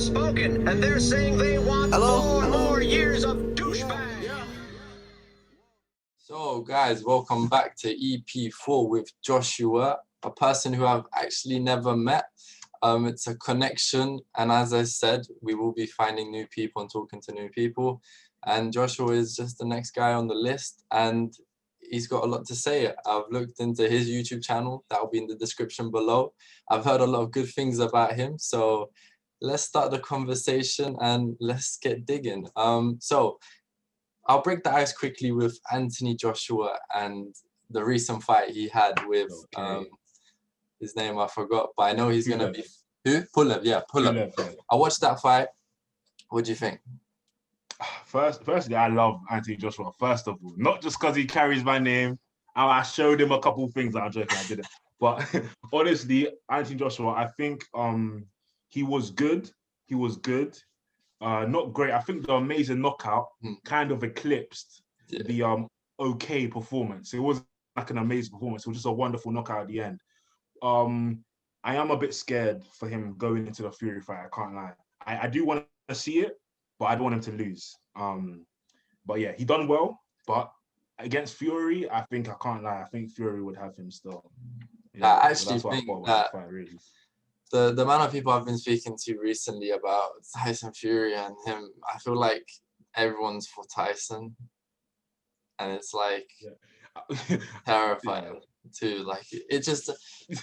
have spoken, and they're saying they want more years of douchebag. So, guys, welcome back to EP4 with Joshua, a person who I've actually never met. It's a connection, and as I said, we will be finding new people and talking to new people. And Joshua is just the next guy on the list, and he's got a lot to say. I've looked into his YouTube channel, that'll be in the description below. I've heard a lot of good things about him, so let's start the conversation and let's get digging. So I'll break the ice quickly with Anthony Joshua and the recent fight he had with his name I forgot, but I know he's gonna be who? Pulev, yeah, Pulev. I watched that fight. What do you think? Firstly, I love Anthony Joshua. First of all, not just because he carries my name. I showed him a couple of things that I'm joking, I didn't. But honestly, Anthony Joshua, I think he was good. He was good. Not great. I think the amazing knockout kind of eclipsed the okay performance. It wasn't like an amazing performance. It was just a wonderful knockout at the end. I am a bit scared for him going into the Fury fight. I can't lie. I do want to see it, but I don't want him to lose. But yeah, he done well. But against Fury, I can't lie. I think Fury would have him still. Yeah, I actually think that fight, really. The amount of people I've been speaking to recently about Tyson Fury and him, I feel like everyone's for Tyson, and it's like terrifying too. Like it just,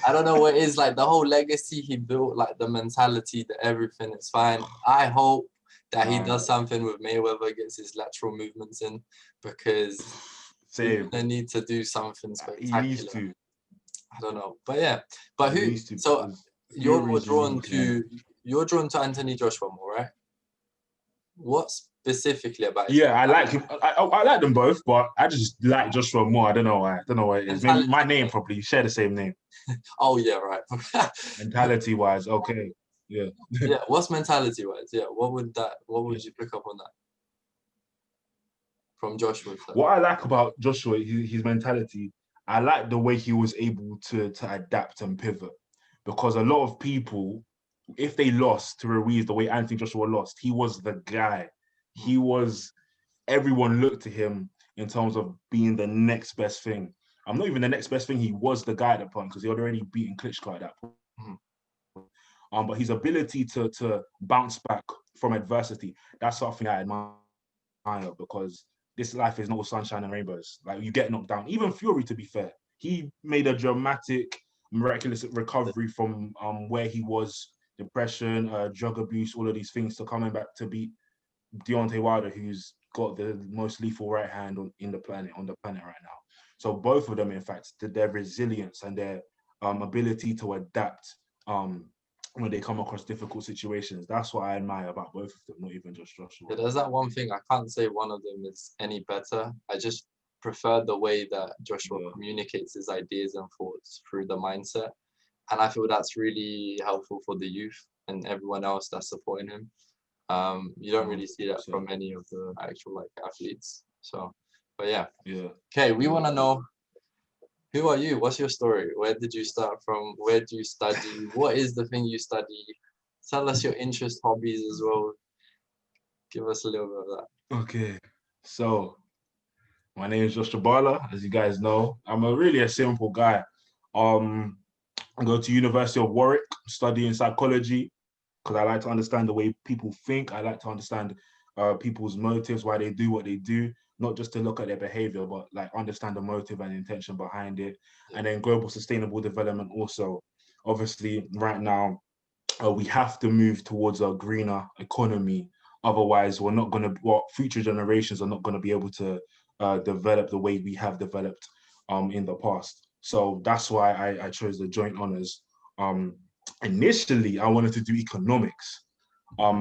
I don't know what it is. Like the whole legacy he built, like the mentality that everything is fine. I hope that he does something with Mayweather, gets his lateral movements in, because they need to do something spectacular. He needs to. I don't know, but yeah, but who? So. You're drawn to Anthony Joshua more, right? What specifically about him? Yeah, I like him. I like them both, but I just like Joshua more. I don't know why. I don't know what it is. Maybe my name probably share the same name. Oh yeah, right. Mentality wise, okay. Yeah. Yeah. What's mentality wise? Yeah. What would you pick up on that from Joshua? What I like about Joshua, his mentality, I like the way he was able to adapt and pivot. Because a lot of people, if they lost to Ruiz the way Anthony Joshua lost, he was the guy. Everyone looked to him in terms of being the next best thing. I'm not even the next best thing. He was the guy at that point because he had already beaten Klitschko at that point. But his ability to bounce back from adversity, that's something I admire, because this life is not all sunshine and rainbows. Like, you get knocked down. Even Fury, to be fair, he made a dramatic, miraculous recovery from where he was, depression, drug abuse, all of these things, to coming back to beat Deontay Wilder, who's got the most lethal right hand on the planet right now. So both of them, in fact, their resilience and their ability to adapt when they come across difficult situations, that's what I admire about both of them, not even just Joshua. Yeah, there's that one thing, I can't say one of them is any better. I just prefer the way that Joshua communicates his ideas and thoughts through the mindset, and I feel that's really helpful for the youth and everyone else that's supporting him. You don't really see that from many of the actual athletes. So, but yeah. Okay, we want to know, who are you? What's your story? Where did you start from? Where do you study? What is the thing you study? Tell us your interest, hobbies as well. Give us a little bit of that. Okay, so my name is Chabala, as you guys know. I'm really a simple guy. I go to University of Warwick, studying psychology, because I like to understand the way people think. I like to understand people's motives, why they do what they do, not just to look at their behavior, but like understand the motive and intention behind it. And then global sustainable development also. Obviously, right now, we have to move towards a greener economy. Otherwise, future generations are not going to be able to develop the way we have developed in the past. So that's why I chose the joint honors. Initially, I wanted to do economics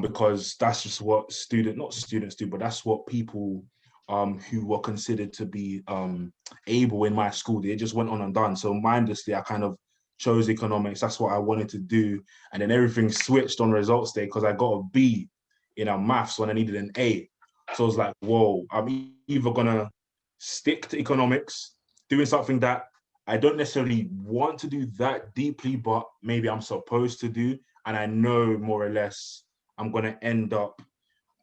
because that's just what not students do, but that's what people who were considered to be able in my school, they just went on and done. So mindlessly, I kind of chose economics. That's what I wanted to do. And then everything switched on results day because I got a B in our maths when I needed an A. So I was like, whoa, I'm either going to stick to economics, doing something that I don't necessarily want to do that deeply, but maybe I'm supposed to do. And I know more or less I'm gonna end up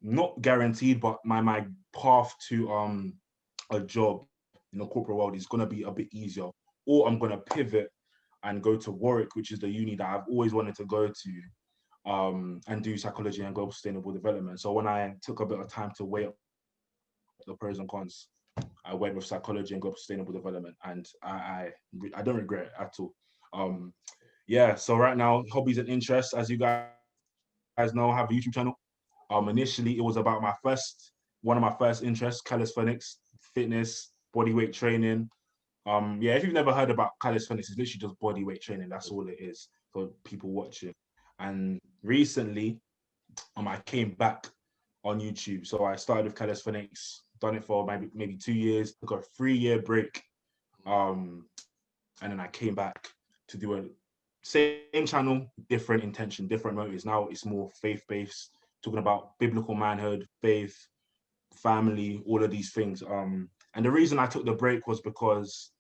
not guaranteed, but my path to a job in the corporate world is gonna be a bit easier. Or I'm gonna pivot and go to Warwick, which is the uni that I've always wanted to go to, and do psychology and global sustainable development. So when I took a bit of time to weigh up the pros and cons, I went with psychology and global sustainable development, and I don't regret it at all. Yeah, so right now, hobbies and interests, as you guys know, I have a YouTube channel. Initially, it was about one of my first interests, calisthenics, fitness, body weight training. Yeah, if you've never heard about calisthenics, it's literally just body weight training. That's all it is for people watching. And recently, I came back on YouTube. So I started with calisthenics, done it for maybe 2 years, took a 3-year break. And then I came back to do a same channel, different intention, different motives. Now it's more faith-based, talking about biblical manhood, faith, family, all of these things. And the reason I took the break was because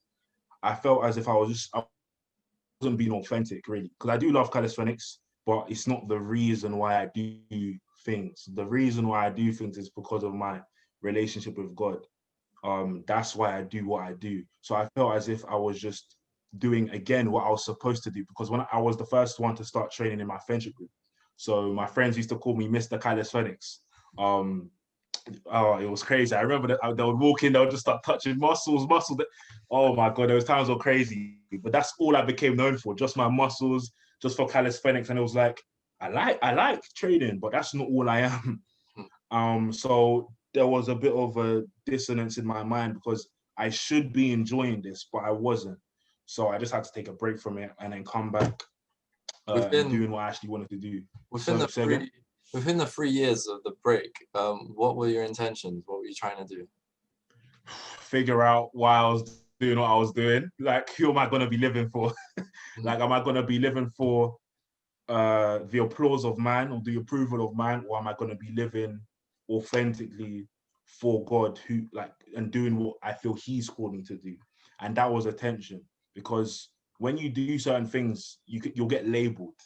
I felt as if I wasn't being authentic, really. Because I do love calisthenics, but it's not the reason why I do things. The reason why I do things is because of my relationship with God. That's why I do what I do. So I felt as if I was just doing again what I was supposed to do, because when I was the first one to start training in my friendship group. So my friends used to call me Mr. Calisthenics. Oh, it was crazy. I remember that they would walk in, they would just start touching muscles. Oh my God, those times were crazy. But that's all I became known for, just my muscles, just for calisthenics. And it was like, I like training, but that's not all I am. So there was a bit of a dissonance in my mind because I should be enjoying this, but I wasn't. So I just had to take a break from it and then come back and doing what I actually wanted to do. Within the 3 years of the break, what were your intentions? What were you trying to do? Figure out why I was doing what I was doing. Like, who am I going to be living for? Like, am I going to be living for the applause of man or the approval of man, or am I going to be living authentically for God, and doing what I feel He's called me to do? And that was a tension, because when you do certain things, you'll get labeled.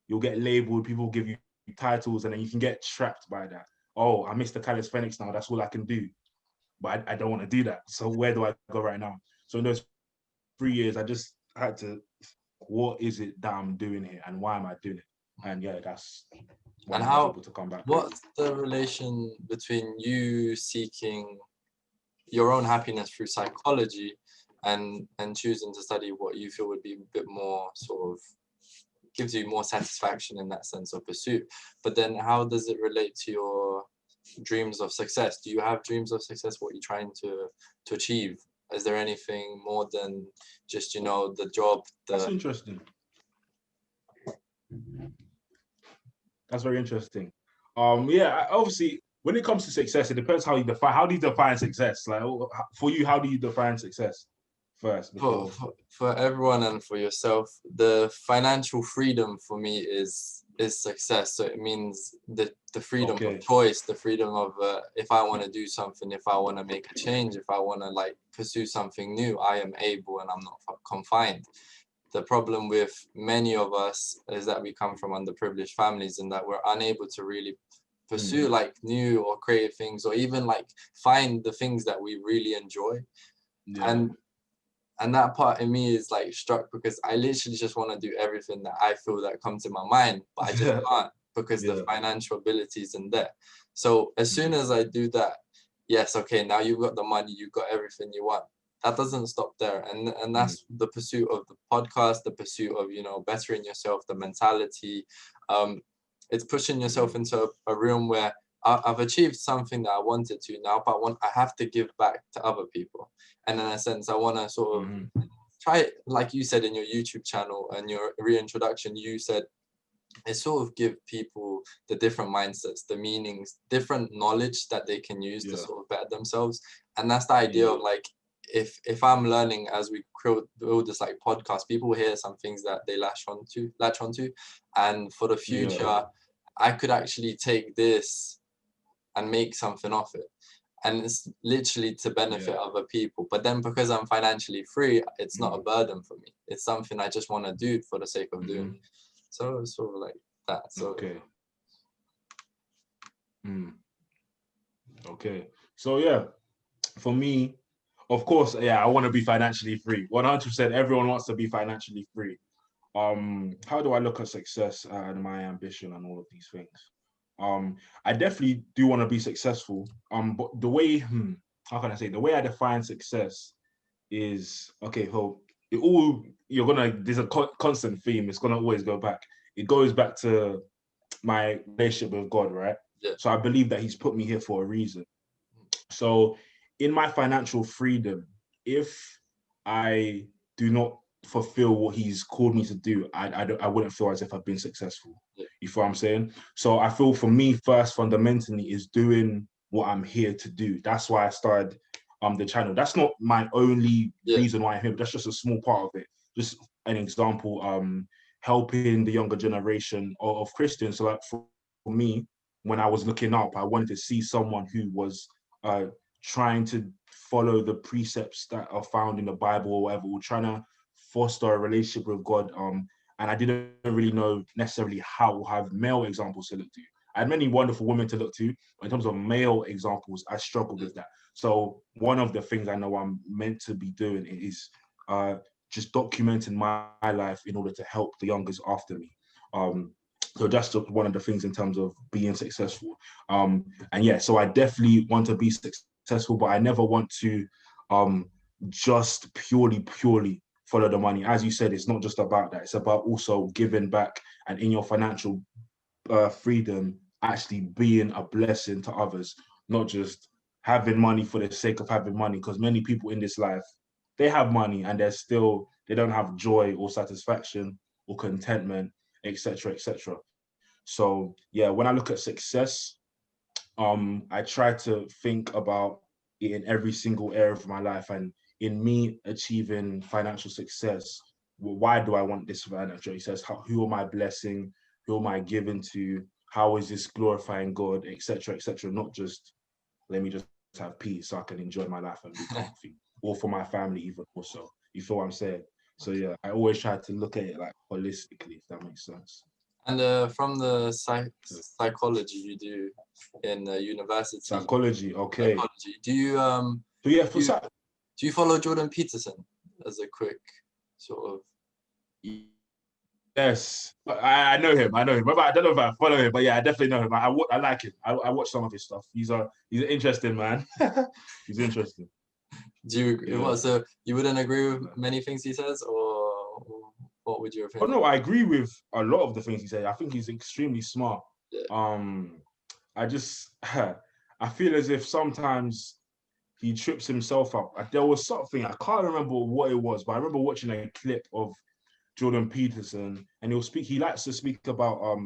You'll get labeled. People will give you titles, and then you can get trapped by that. Oh, I'm Mr. Calisthenics now. That's all I can do. But I don't want to do that. So where do I go right now? So in those 3 years, I just had to, what is it that I'm doing here, and why am I doing it? And yeah, that's when I was able to come back. What's the relation between you seeking your own happiness through psychology and choosing to study what you feel would be a bit more sort of gives you more satisfaction in that sense of pursuit? But then how does it relate to your dreams of success? Do you have dreams of success? What are you trying to achieve? Is there anything more than just, the job? That's interesting. That's very interesting. Yeah, obviously, when it comes to success, it depends how you define. How do you define success? Like, for you, how do you define success first? For everyone and for yourself, the financial freedom for me is success. So it means the freedom of choice, the freedom of if I want to do something, if I want to make a change, if I want to pursue something new, I am able and I'm not confined. The problem with many of us is that we come from underprivileged families and that we're unable to really pursue new or creative things, or even find the things that we really enjoy. Yeah. And that part in me is struck, because I literally just want to do everything that I feel that comes to my mind, but I just can't, because the financial ability isn't there. So as soon as I do that, yes, okay, now you've got the money, you've got everything you want. That doesn't stop there. And that's the pursuit of the podcast, the pursuit of, bettering yourself, the mentality. It's pushing yourself into a realm where I've achieved something that I wanted to now, but I have to give back to other people. And in a sense, I want to sort of try, like you said in your YouTube channel and your reintroduction, you said it sort of give people the different mindsets, the meanings, different knowledge that they can use to sort of better themselves. And that's the idea of if I'm learning as we build this podcast, people hear some things that they latch onto, and for the future, I could actually take this and make something of it, and it's literally to benefit other people. But then because I'm financially free, it's not a burden for me. It's something I just want to do for the sake of doing. So it's sort of like that. So Mm. Okay. So yeah, for me, of course, yeah, I want to be financially free. 100%. Everyone wants to be financially free. How do I look at success and my ambition and all of these things? I definitely do want to be successful. But the way, how can I say, the way I define success is okay. So there's a constant theme. It's gonna always go back. It goes back to my relationship with God, right? Yeah. So I believe that He's put me here for a reason. So in my financial freedom, if I do not fulfill what He's called me to do, I wouldn't feel as if I've been successful. Yeah. You feel what I'm saying? So I feel for me, first, fundamentally, is doing what I'm here to do. That's why I started the channel. That's not my only reason why I'm here, but that's just a small part of it. Just an example, helping the younger generation of Christians. So like for me, when I was looking up, I wanted to see someone who was trying to follow the precepts that are found in the Bible or whatever, or trying to foster a relationship with God. And I didn't really know necessarily how or have male examples to look to. I had many wonderful women to look to, but in terms of male examples, I struggled with that. So one of the things I know I'm meant to be doing is just documenting my life in order to help the youngers after me. So that's just one of the things in terms of being successful. And yeah, so I definitely want to be successful, but I never want to just purely follow the money. As you said, it's not just about that. It's about also giving back and in your financial freedom, actually being a blessing to others, not just having money for the sake of having money. Because many people in this life, they have money and they don't have joy or satisfaction or contentment, etc., etc. So yeah, when I look at success, I try to think about it in every single area of my life, and in me achieving financial success. Why do I want this financial success? Who am I blessing? Who am I giving to? How is this glorifying God, etc., etc.? Not just let me just have peace so I can enjoy my life and be comfy, or for my family even also. You feel what I'm saying? So yeah, I always try to look at it like holistically, if that makes sense. And from the psychology you do in university, Psychology, okay. psychology, do you So yeah, do you follow Jordan Peterson as a quick sort of? Yes, I know him. I know him. But I don't know if I follow him, but yeah, I definitely know him. I like him. I watch some of his stuff. He's an interesting man. He's interesting. Do you agree? Yeah. What, so you wouldn't agree with many things he says, or what would your Oh opinion? no, I agree with a lot of the things he said. I think he's extremely smart. Yeah. I just I feel as if sometimes he trips himself up. There was something, I can't remember what it was, but I remember watching a clip of Jordan Peterson, and he likes to speak about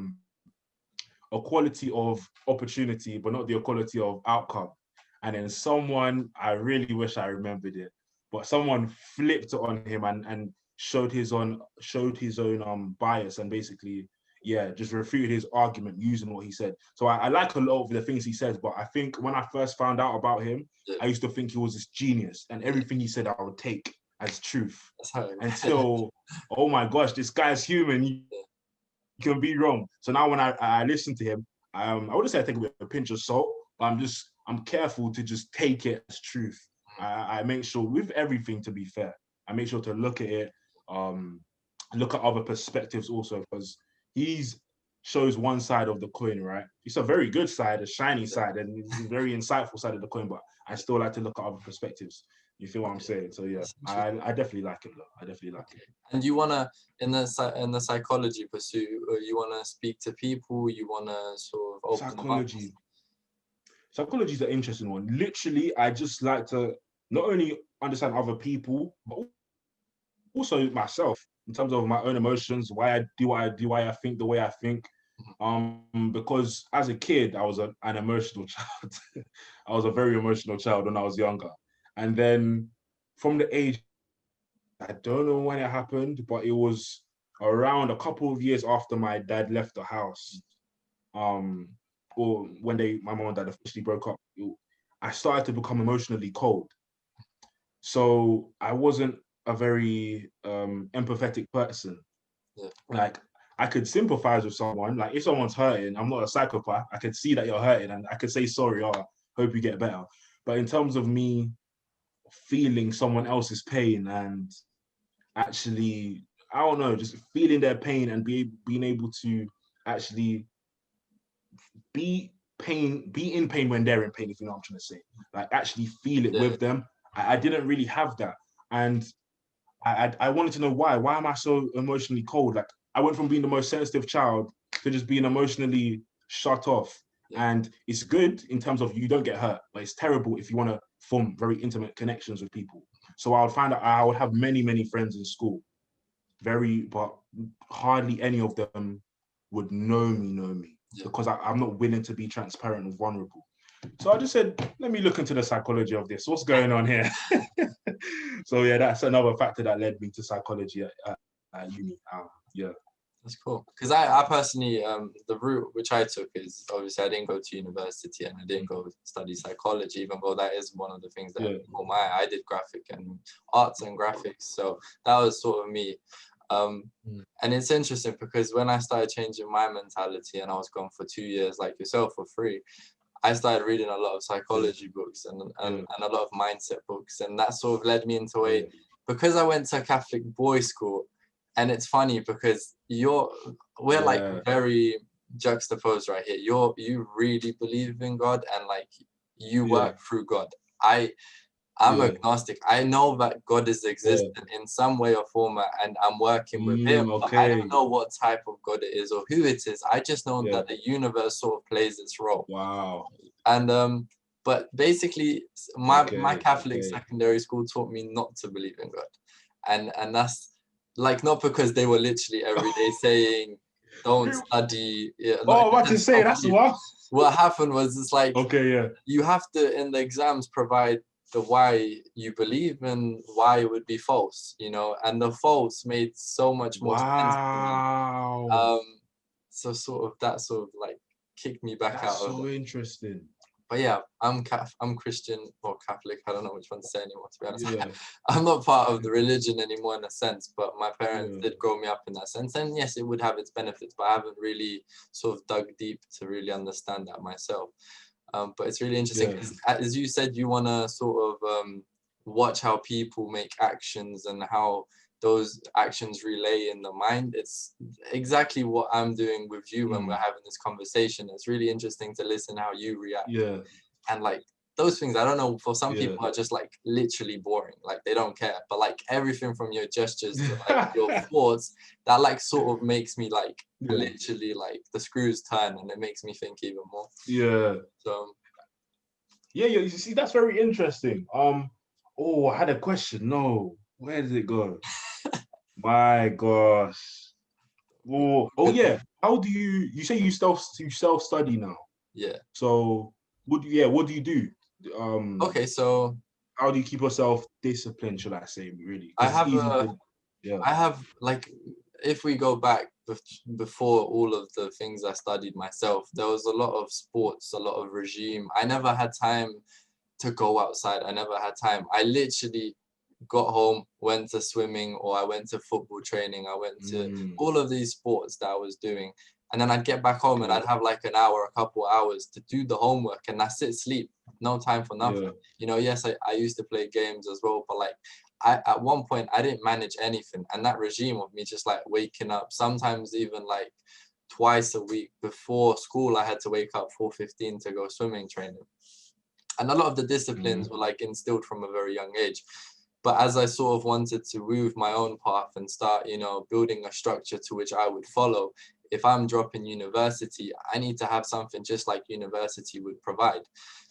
equality of opportunity, but not the equality of outcome. And then I really wish I remembered it, but someone flipped it on him and showed his own bias, and basically, yeah, just refuted his argument using what he said. So I like a lot of the things he says, but I think when I first found out about him, I used to think he was this genius, and everything he said I would take as truth. Until, oh my gosh, this guy's human. He can be wrong. So now when I listen to him, I wouldn't say I take it with a pinch of salt, but I'm careful to just take it as truth. I make sure with everything, to be fair, I make sure to look at it, look at other perspectives also, because he's shows one side of the coin, right? It's a very good side, a shiny side, and it's a very insightful side of the coin, but I still like to look at other perspectives. You feel what I'm saying? So yeah, I definitely like him though. I definitely like him. And you wanna in the psychology pursuit, you wanna speak to people, you wanna sort of open psychology. Psychology is an interesting one. Literally, I just like to not only understand other people, but also myself in terms of my own emotions, why I do what I do, why I think the way I think. Because as a kid, I was an emotional child. I was a very emotional child when I was younger. And then from the age, I don't know when it happened, but it was around a couple of years after my dad left the house. Or when my mom and dad officially broke up, I started to become emotionally cold. So I wasn't a very empathetic person. Yeah. Like I could sympathize with someone. Like if someone's hurting, I'm not a psychopath. I could see that you're hurting and I could say sorry, oh, hope you get better. But in terms of me feeling someone else's pain and actually, I don't know, just feeling their pain and being able to actually be in pain when they're in pain, if you know what I'm trying to say. Like actually feel it with them. I didn't really have that. And I wanted to know why. Why am I so emotionally cold? Like I went from being the most sensitive child to just being emotionally shut off. And it's good in terms of you don't get hurt, but it's terrible if you want to form very intimate connections with people. So I would find out I would have many, many friends in school, but hardly any of them would know me because I'm not willing to be transparent and vulnerable. So I just said, let me look into the psychology of this. What's going on here? So yeah, that's another factor that led me to psychology at uni. Yeah. That's cool. Because I personally, the route which I took is obviously I didn't go to university and I didn't go study psychology, even though that is one of the things that I did graphic and arts and graphics. So that was sort of me. And it's interesting because when I started changing my mentality and I was gone for 2 years, like yourself, for free, I started reading a lot of psychology books and a lot of mindset books. And that sort of led me into because I went to a Catholic boys' school. And it's funny because we're like very juxtaposed right here. You really believe in God and like you work through God. I'm agnostic. I know that God is existent in some way or format and I'm working with him, but I don't know what type of God it is or who it is. I just know that the universe sort of plays its role. Wow. And but basically my Catholic secondary school taught me not to believe in God. And that's like not because they were literally every day saying don't study. What to say? That's what happened was it's like you have to in the exams provide the why you believe and why it would be false, and the false made so much more sense to me. So that sort of like kicked me back out of it. So interesting. But yeah, I'm Christian or Catholic. I don't know which one to say anymore, to be honest. I'm not part of the religion anymore in a sense, but my parents did grow me up in that sense. And yes, it would have its benefits, but I haven't really sort of dug deep to really understand that myself. But it's really interesting because, as you said, you want to sort of watch how people make actions and how those actions relay in the mind. It's exactly what I'm doing with you when we're having this conversation. It's really interesting to listen how you react. And like those things, I don't know, for some people are just like literally boring. Like they don't care. But like everything from your gestures to like your thoughts, that like sort of makes me like literally like the screws turn and it makes me think even more. So you see, that's very interesting. I had a question. No, where did it go? My gosh. Yeah. How do you say you self-study now? Yeah. So what do you do? Okay, so how do you keep yourself disciplined, should I say, really? I have like, if we go back before all of the things I studied myself, there was a lot of sports, a lot of regime. I never had time to go outside. I never had time. I literally got home, went to swimming, or I went to football training. I went to all of these sports that I was doing. And then I'd get back home and I'd have like an hour, a couple hours to do the homework and that's it, sleep. No time for nothing. Yes, I used to play games as well, but like at one point I didn't manage anything. And that regime of me just like waking up, sometimes even like twice a week before school, I had to wake up 4:15 to go swimming training. And a lot of the disciplines were like instilled from a very young age. But as I sort of wanted to move my own path and start, building a structure to which I would follow, if I'm dropping university, I need to have something just like university would provide.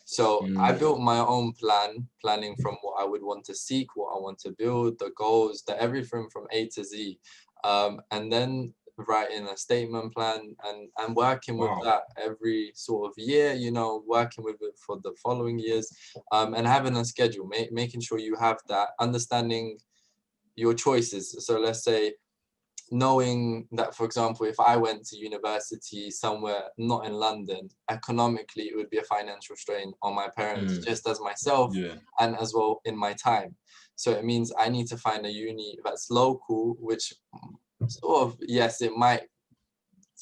So I built my own planning from what I would want to seek, what I want to build, the goals, everything from A to Z. And then writing a statement plan and working with that every sort of year, working with it for the following years, and having a schedule, making sure you have that, understanding your choices. So let's say, knowing that, for example, if I went to university somewhere not in London, economically, it would be a financial strain on my parents, just as myself, and as well in my time. So it means I need to find a uni that's local, which sort of, yes, it might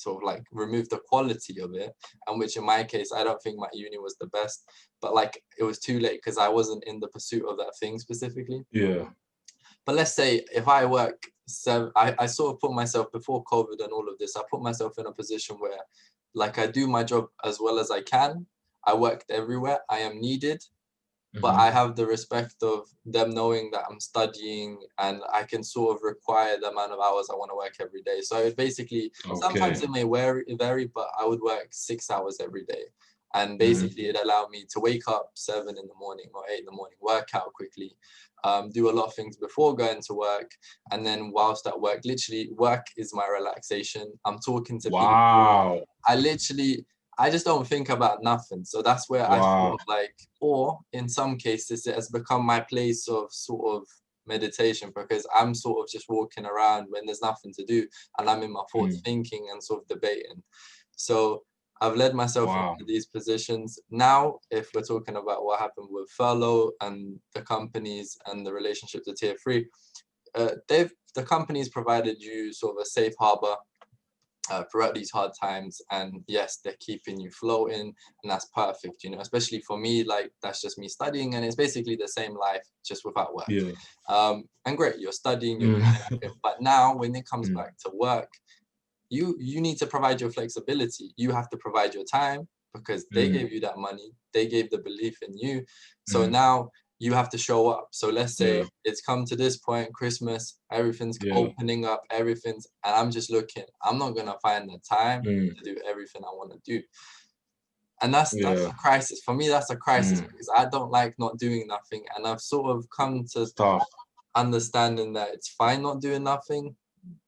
sort of like remove the quality of it, and which in my case, I don't think my uni was the best, but like it was too late because I wasn't in the pursuit of that thing specifically. Yeah. But let's say if I work I sort of put myself, before COVID and all of this, I put myself in a position where like I do my job as well as I can. I worked everywhere. I am needed, but I have the respect of them knowing that I'm studying and I can sort of require the amount of hours I want to work every day. So it basically, sometimes it may vary, but I would work 6 hours every day. And basically it allowed me to wake up 7 in the morning or 8 in the morning, work out quickly, do a lot of things before going to work. And then whilst at work, literally work is my relaxation. I'm talking to people. I just don't think about nothing. So that's where I sort of like, or in some cases, it has become my place of sort of meditation, because I'm sort of just walking around when there's nothing to do and I'm in my thoughts thinking and sort of debating. So I've led myself into these positions. Now, if we're talking about what happened with furlough and the companies and the relationship to tier 3, the companies provided you sort of a safe harbor throughout these hard times, and yes, they're keeping you floating, and that's perfect, you know, especially for me. Like, that's just me studying, and it's basically the same life just without work. And great, you're studying, you're but now when it comes back to work, you need to provide your flexibility. You have to provide your time, because they gave you that money, they gave the belief in you. So now you have to show up. So let's say it's come to this point, Christmas, everything's opening up, and I'm just looking, I'm not gonna find the time to do everything I want to do. And that's a crisis. For me, that's a crisis, because I don't like not doing nothing. And I've sort of come to understanding that it's fine not doing nothing,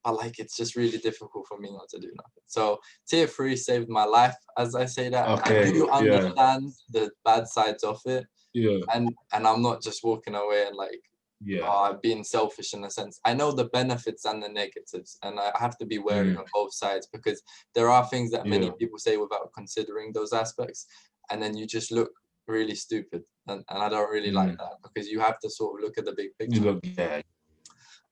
but like it's just really difficult for me not to do nothing. So tier 3 saved my life, as I say that. I do understand the bad sides of it. And I'm not just walking away and like being selfish in a sense. I know the benefits and the negatives, and I have to be wary on both sides, because there are things that many people say without considering those aspects, and then you just look really stupid, and I don't really like that, because you have to sort of look at the big picture.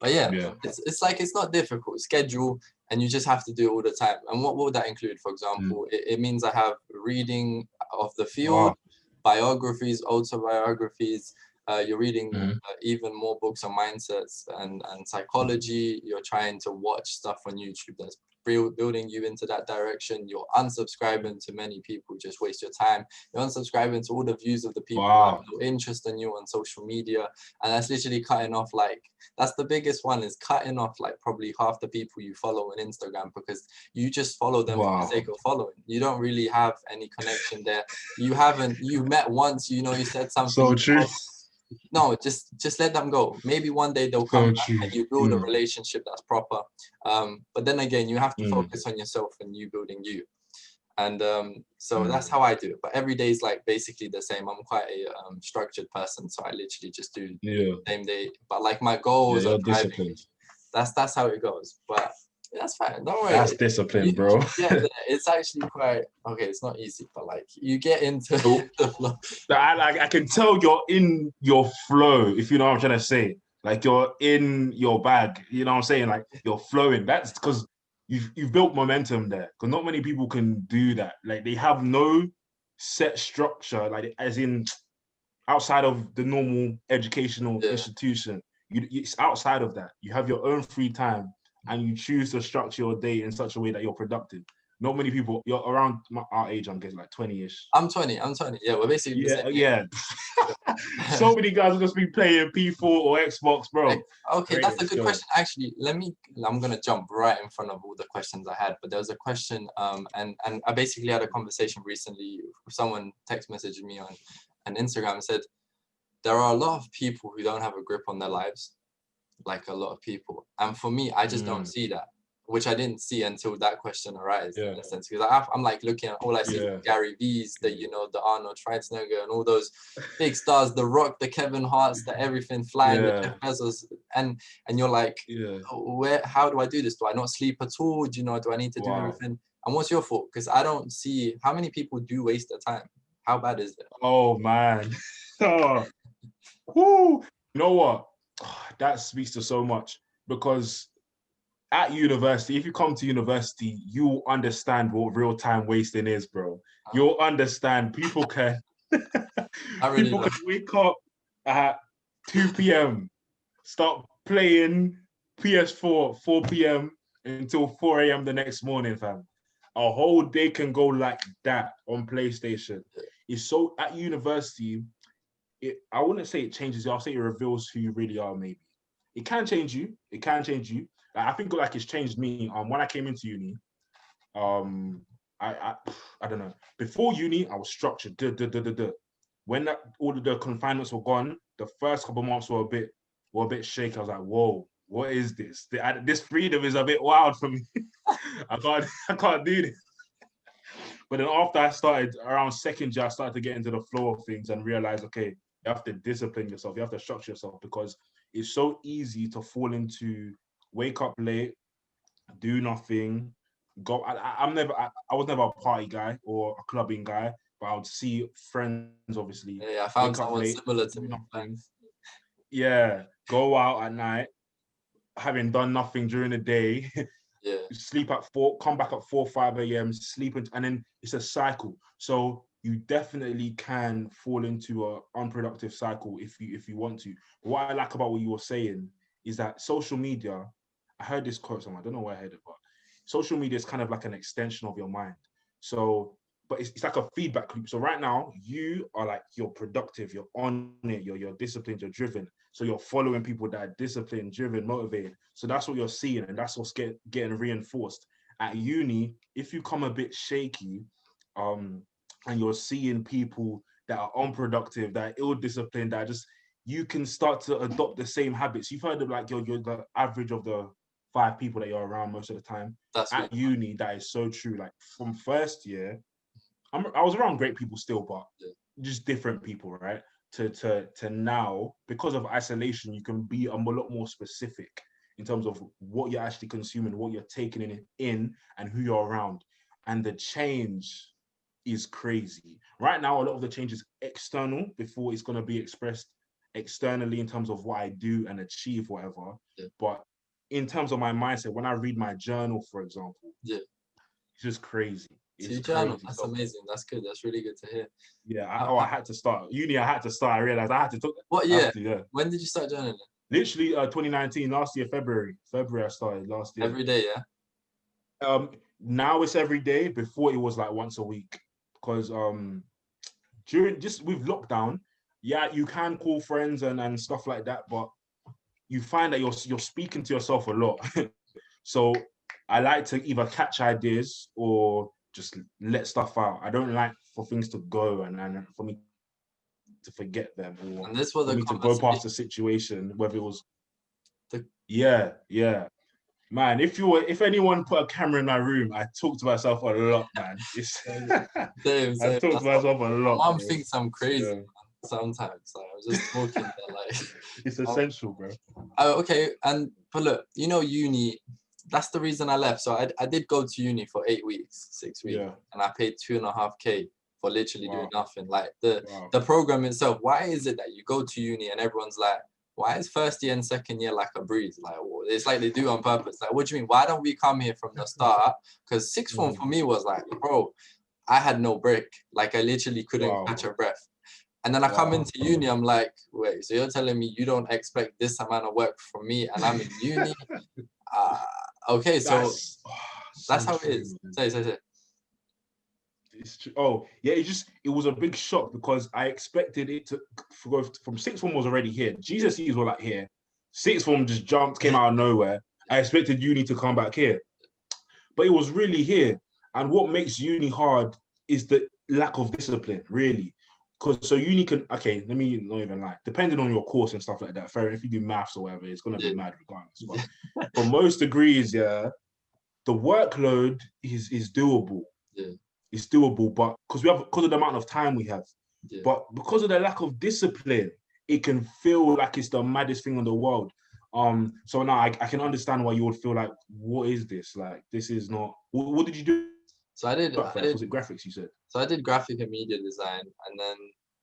But it's like, it's not difficult. Schedule, and you just have to do it all the time. And what will that include? For example, it means I have reading of the field, biographies, autobiographies. You're reading even more books on mindsets and psychology. You're trying to watch stuff on YouTube that's building you into that direction. You're unsubscribing to many people, just waste your time. You're unsubscribing to all the views of the people that have no interest in you on social media. And that's literally cutting off, like, that's the biggest one, is cutting off like probably half the people you follow on Instagram, because you just follow them for the sake of following. You don't really have any connection there. You met once, you know, you said something. So true. No, just let them go. Maybe one day they'll come back and you build a relationship that's proper. But then again, you have to focus on yourself and you building you. And so that's how I do it. But every day is like basically the same. I'm quite a structured person, so I literally just do the same day. But like my goals are driving. That's how it goes. But that's fine. Don't worry. That's discipline, bro. It's actually quite okay. It's not easy, but like you get into the flow. I can tell you're in your flow, if you know what I'm trying to say. Like, you're in your bag. You know what I'm saying? Like, you're flowing. That's because you've built momentum there. Because not many people can do that. Like, they have no set structure. Like, as in outside of the normal educational institution. It's outside of that. You have your own free time, and you choose to structure your day in such a way that you're productive. Not many people, you're around our age, I'm guessing, like 20-ish. I'm 20. Yeah, we're basically So many guys will just be playing P4 or Xbox, bro. Okay, that's a good question. Actually, I'm going to jump right in front of all the questions I had, but there was a question, and I basically had a conversation recently. Someone text messaged me on Instagram and said, there are a lot of people who don't have a grip on their lives, like a lot of people. And for me, I just don't see that, which I didn't see until that question arose, in a sense. Because I'm like looking at all I see is Gary V's, the Arnold Schwarzenegger and all those big stars, The Rock, the Kevin Harts, the everything flying, the Jeff Bezos, and you're like, how do I do this? Do I not sleep at all? Do I need to do everything? And what's your fault? Because I don't see how many people do waste their time. How bad is it? Oh man. Woo. You know what? That speaks to so much, because at university, if you come to university, you'll understand what real time wasting is, bro. You'll understand people can I really people don't. can wake up at 2 p.m., start playing PS4 4 p.m. until 4 a.m. the next morning, fam. A whole day can go like that on PlayStation. It's so at university, I wouldn't say it changes you, I'll say it reveals who you really are, maybe. It can change you. It can change you. I think like it's changed me. When I came into uni, um, I I don't know. Before uni, I was structured. When all of the confinements were gone, the first couple months were a bit shaky. I was like, whoa, what is this? This freedom is a bit wild for me. I can't do this. But then after I started around second year, I started to get into the flow of things and realize, okay, you have to discipline yourself. You have to structure yourself because it's so easy to fall into wake up late, do nothing, go. I was never a party guy or a clubbing guy, but I would see friends obviously Yeah, I found wake up someone late, similar to do me. nothing. Yeah, go out at night, having done nothing during the day. Yeah. Sleep at 4, come back at 4, 5 a.m., sleep, and then it's a cycle. So you definitely can fall into an unproductive cycle if you want to. But what I like about what you were saying is that social media, I heard this quote somewhere, I don't know where I heard it, but social media is kind of like an extension of your mind. So, but it's like a feedback loop. So right now, you are like, you're productive, you're on it, you're disciplined, you're driven. So you're following people that are disciplined, driven, motivated. So that's what you're seeing, and that's what's getting reinforced. At uni, if you come a bit shaky, and you're seeing people that are unproductive, that are ill-disciplined, that are just, you can start to adopt the same habits. You've heard of like you're the average of the 5 people that you're around most of the time. That's At uni, that is so true. Like from first year, I was around great people still, but just different people, right? To now, because of isolation, you can be a lot more specific in terms of what you're actually consuming, what you're taking in, and who you're around. And the change is crazy. Right now, a lot of the change is external before it's going to be expressed externally in terms of what I do and achieve, whatever. Yeah. But in terms of my mindset, when I read my journal, for example, Yeah. it's just crazy. It's See, journal. crazy. That's So, amazing. That's good. That's really good to hear. yeah, I had to start. Uni, I had to start. I realized I had to. What I year? have to, yeah. When did you start journaling? Literally, 2019, last year, February. February, I started last year. Every day, yeah? Now it's every day. Before it was like once a week, because during just with lockdown, yeah, you can call friends and stuff like that, but you find that you're speaking to yourself a lot. So I like to either catch ideas or just let stuff out. I don't like for things to go and for me to forget them, or And this was for a me to go past conversation. the situation, whether it was yeah. Man, if anyone put a camera in my room, I talk to myself a lot, man. It's Same. I talk to myself a lot. My mom bro. thinks I'm crazy, Yeah. man, sometimes. Like, I'm just talking there, like. It's essential, bro. Oh, okay. But look, uni, that's the reason I left. So I did go to uni for 8 weeks, 6 weeks, Yeah. and I paid 2.5K for literally doing Wow. nothing. Like the program itself. Why is it that you go to uni and everyone's like, why is first year and second year like a breeze? Like it's like they do on purpose. Like, what do you mean? Why don't we come here from the start? Because sixth form for me was like, bro, I had no break. Like I literally couldn't catch a breath. And then I come into uni, I'm like, wait, so you're telling me you don't expect this amount of work from me and I'm in uni? Okay, so that's how it is. Say. It's true. Oh, yeah, it was a big shock because I expected it to go from sixth form was already here. GCSEs were like here. Sixth form just came out of nowhere. I expected uni to come back here. But it was really here. And what makes uni hard is the lack of discipline, really. Because so uni can, okay, let me not even lie. Depending on your course and stuff like that, fair, if you do maths or whatever, it's going to be mad regardless. But for most degrees, yeah, the workload is doable. Yeah. It's doable, but because of the amount of time we have, but because of the lack of discipline, it can feel like it's the maddest thing in the world. So now I can understand why you would feel like, what is this? Like, this is not. What did you do? So I did. Was it graphics? You said. So I did graphic and media design, and then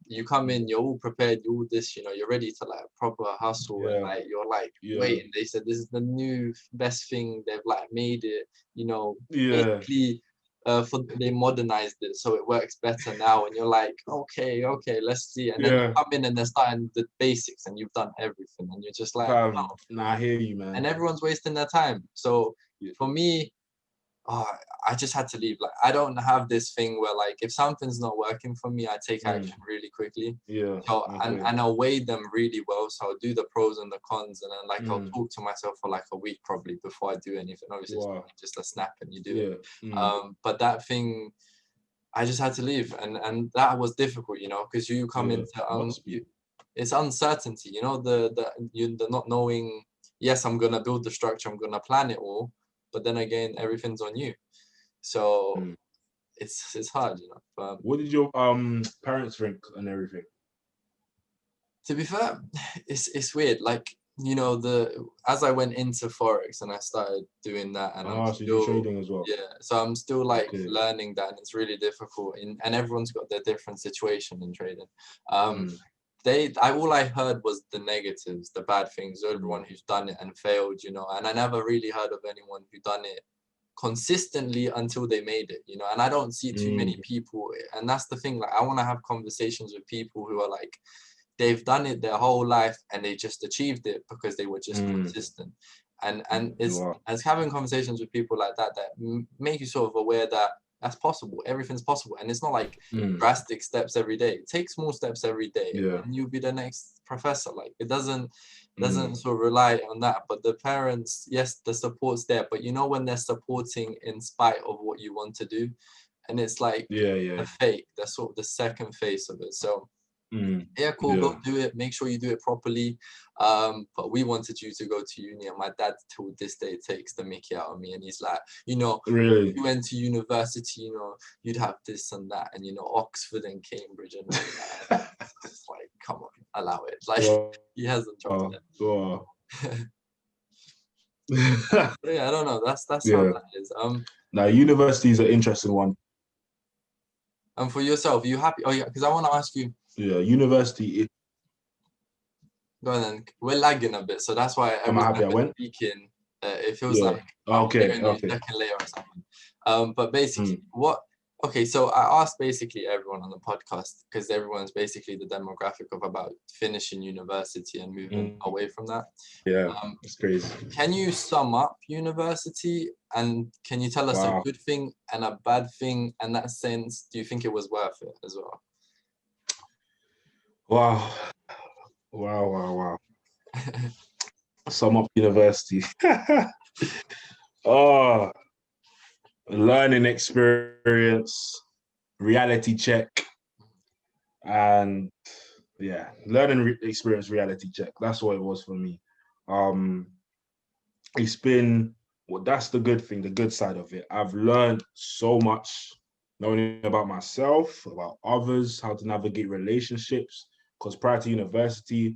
you come in, you're all prepared, you all this, you know, you're ready to like proper hustle, and like you're like waiting. They said this is the new best thing. They've like made it, you know, basically they modernized it so it works better now. And you're like, okay, let's see. And then you come in and they're starting the basics, and you've done everything, and you're just like, wow. Nah, I hear you, man. And everyone's wasting their time. So for me, I just had to leave. Like, I don't have this thing where like if something's not working for me, I take action really quickly. So and I'll weigh them really well. So I'll do the pros and the cons, and then like I'll talk to myself for like a week probably before I do anything. Obviously, it's not just a snap and you do it. But that thing, I just had to leave, and that was difficult, you know, because you come into it's uncertainty, you know, the not knowing. Yes, I'm gonna build the structure, I'm gonna plan it all. But then again, everything's on you, so it's hard, you know. But what did your parents think and everything? To be fair, it's weird. Like, you know, as I went into forex and I started doing that, and I'm so you're trading as well. So I'm still like learning that, and it's really difficult. And everyone's got their different situation in trading. All I heard was the negatives, the bad things, everyone who's done it and failed, you know, and I never really heard of anyone who done it consistently until they made it, you know. And I don't see too many people, and that's the thing, like I want to have conversations with people who are like, they've done it their whole life and they just achieved it because they were just consistent. And it's having conversations with people like that make you sort of aware that that's possible. Everything's possible. And it's not like drastic steps every day. Take small steps every day and you'll be the next professor. Like it doesn't sort of rely on that. But the parents, yes, the support's there. But you know when they're supporting in spite of what you want to do, and it's like a fake, that's sort of the second face of it. So cool, go do it, make sure you do it properly. But we wanted you to go to uni, and my dad till this day takes the mickey out of me, and he's like, you know, if you went to university, you know, you'd have this and that, and you know, Oxford and Cambridge and all that. It's like, come on, allow it. Like he hasn't dropped it. I don't know, that's how that is. Now university is an interesting one. And for yourself, are you happy? Oh yeah, because I want to ask you. University. Go on then. We're lagging a bit, so that's why I'm happy I went. Speaking, it feels like okay. Second layer or something. But basically, so I asked basically everyone on the podcast, because everyone's basically the demographic of about finishing university and moving away from that. It's crazy. Can you sum up university, and can you tell us a good thing and a bad thing in that sense? Do you think it was worth it as well? Wow. Sum up university. Learning experience, reality check, and learning experience, reality check. That's what it was for me. It's been, that's the good thing, the good side of it. I've learned so much, knowing about myself, about others, how to navigate relationships. Because prior to university,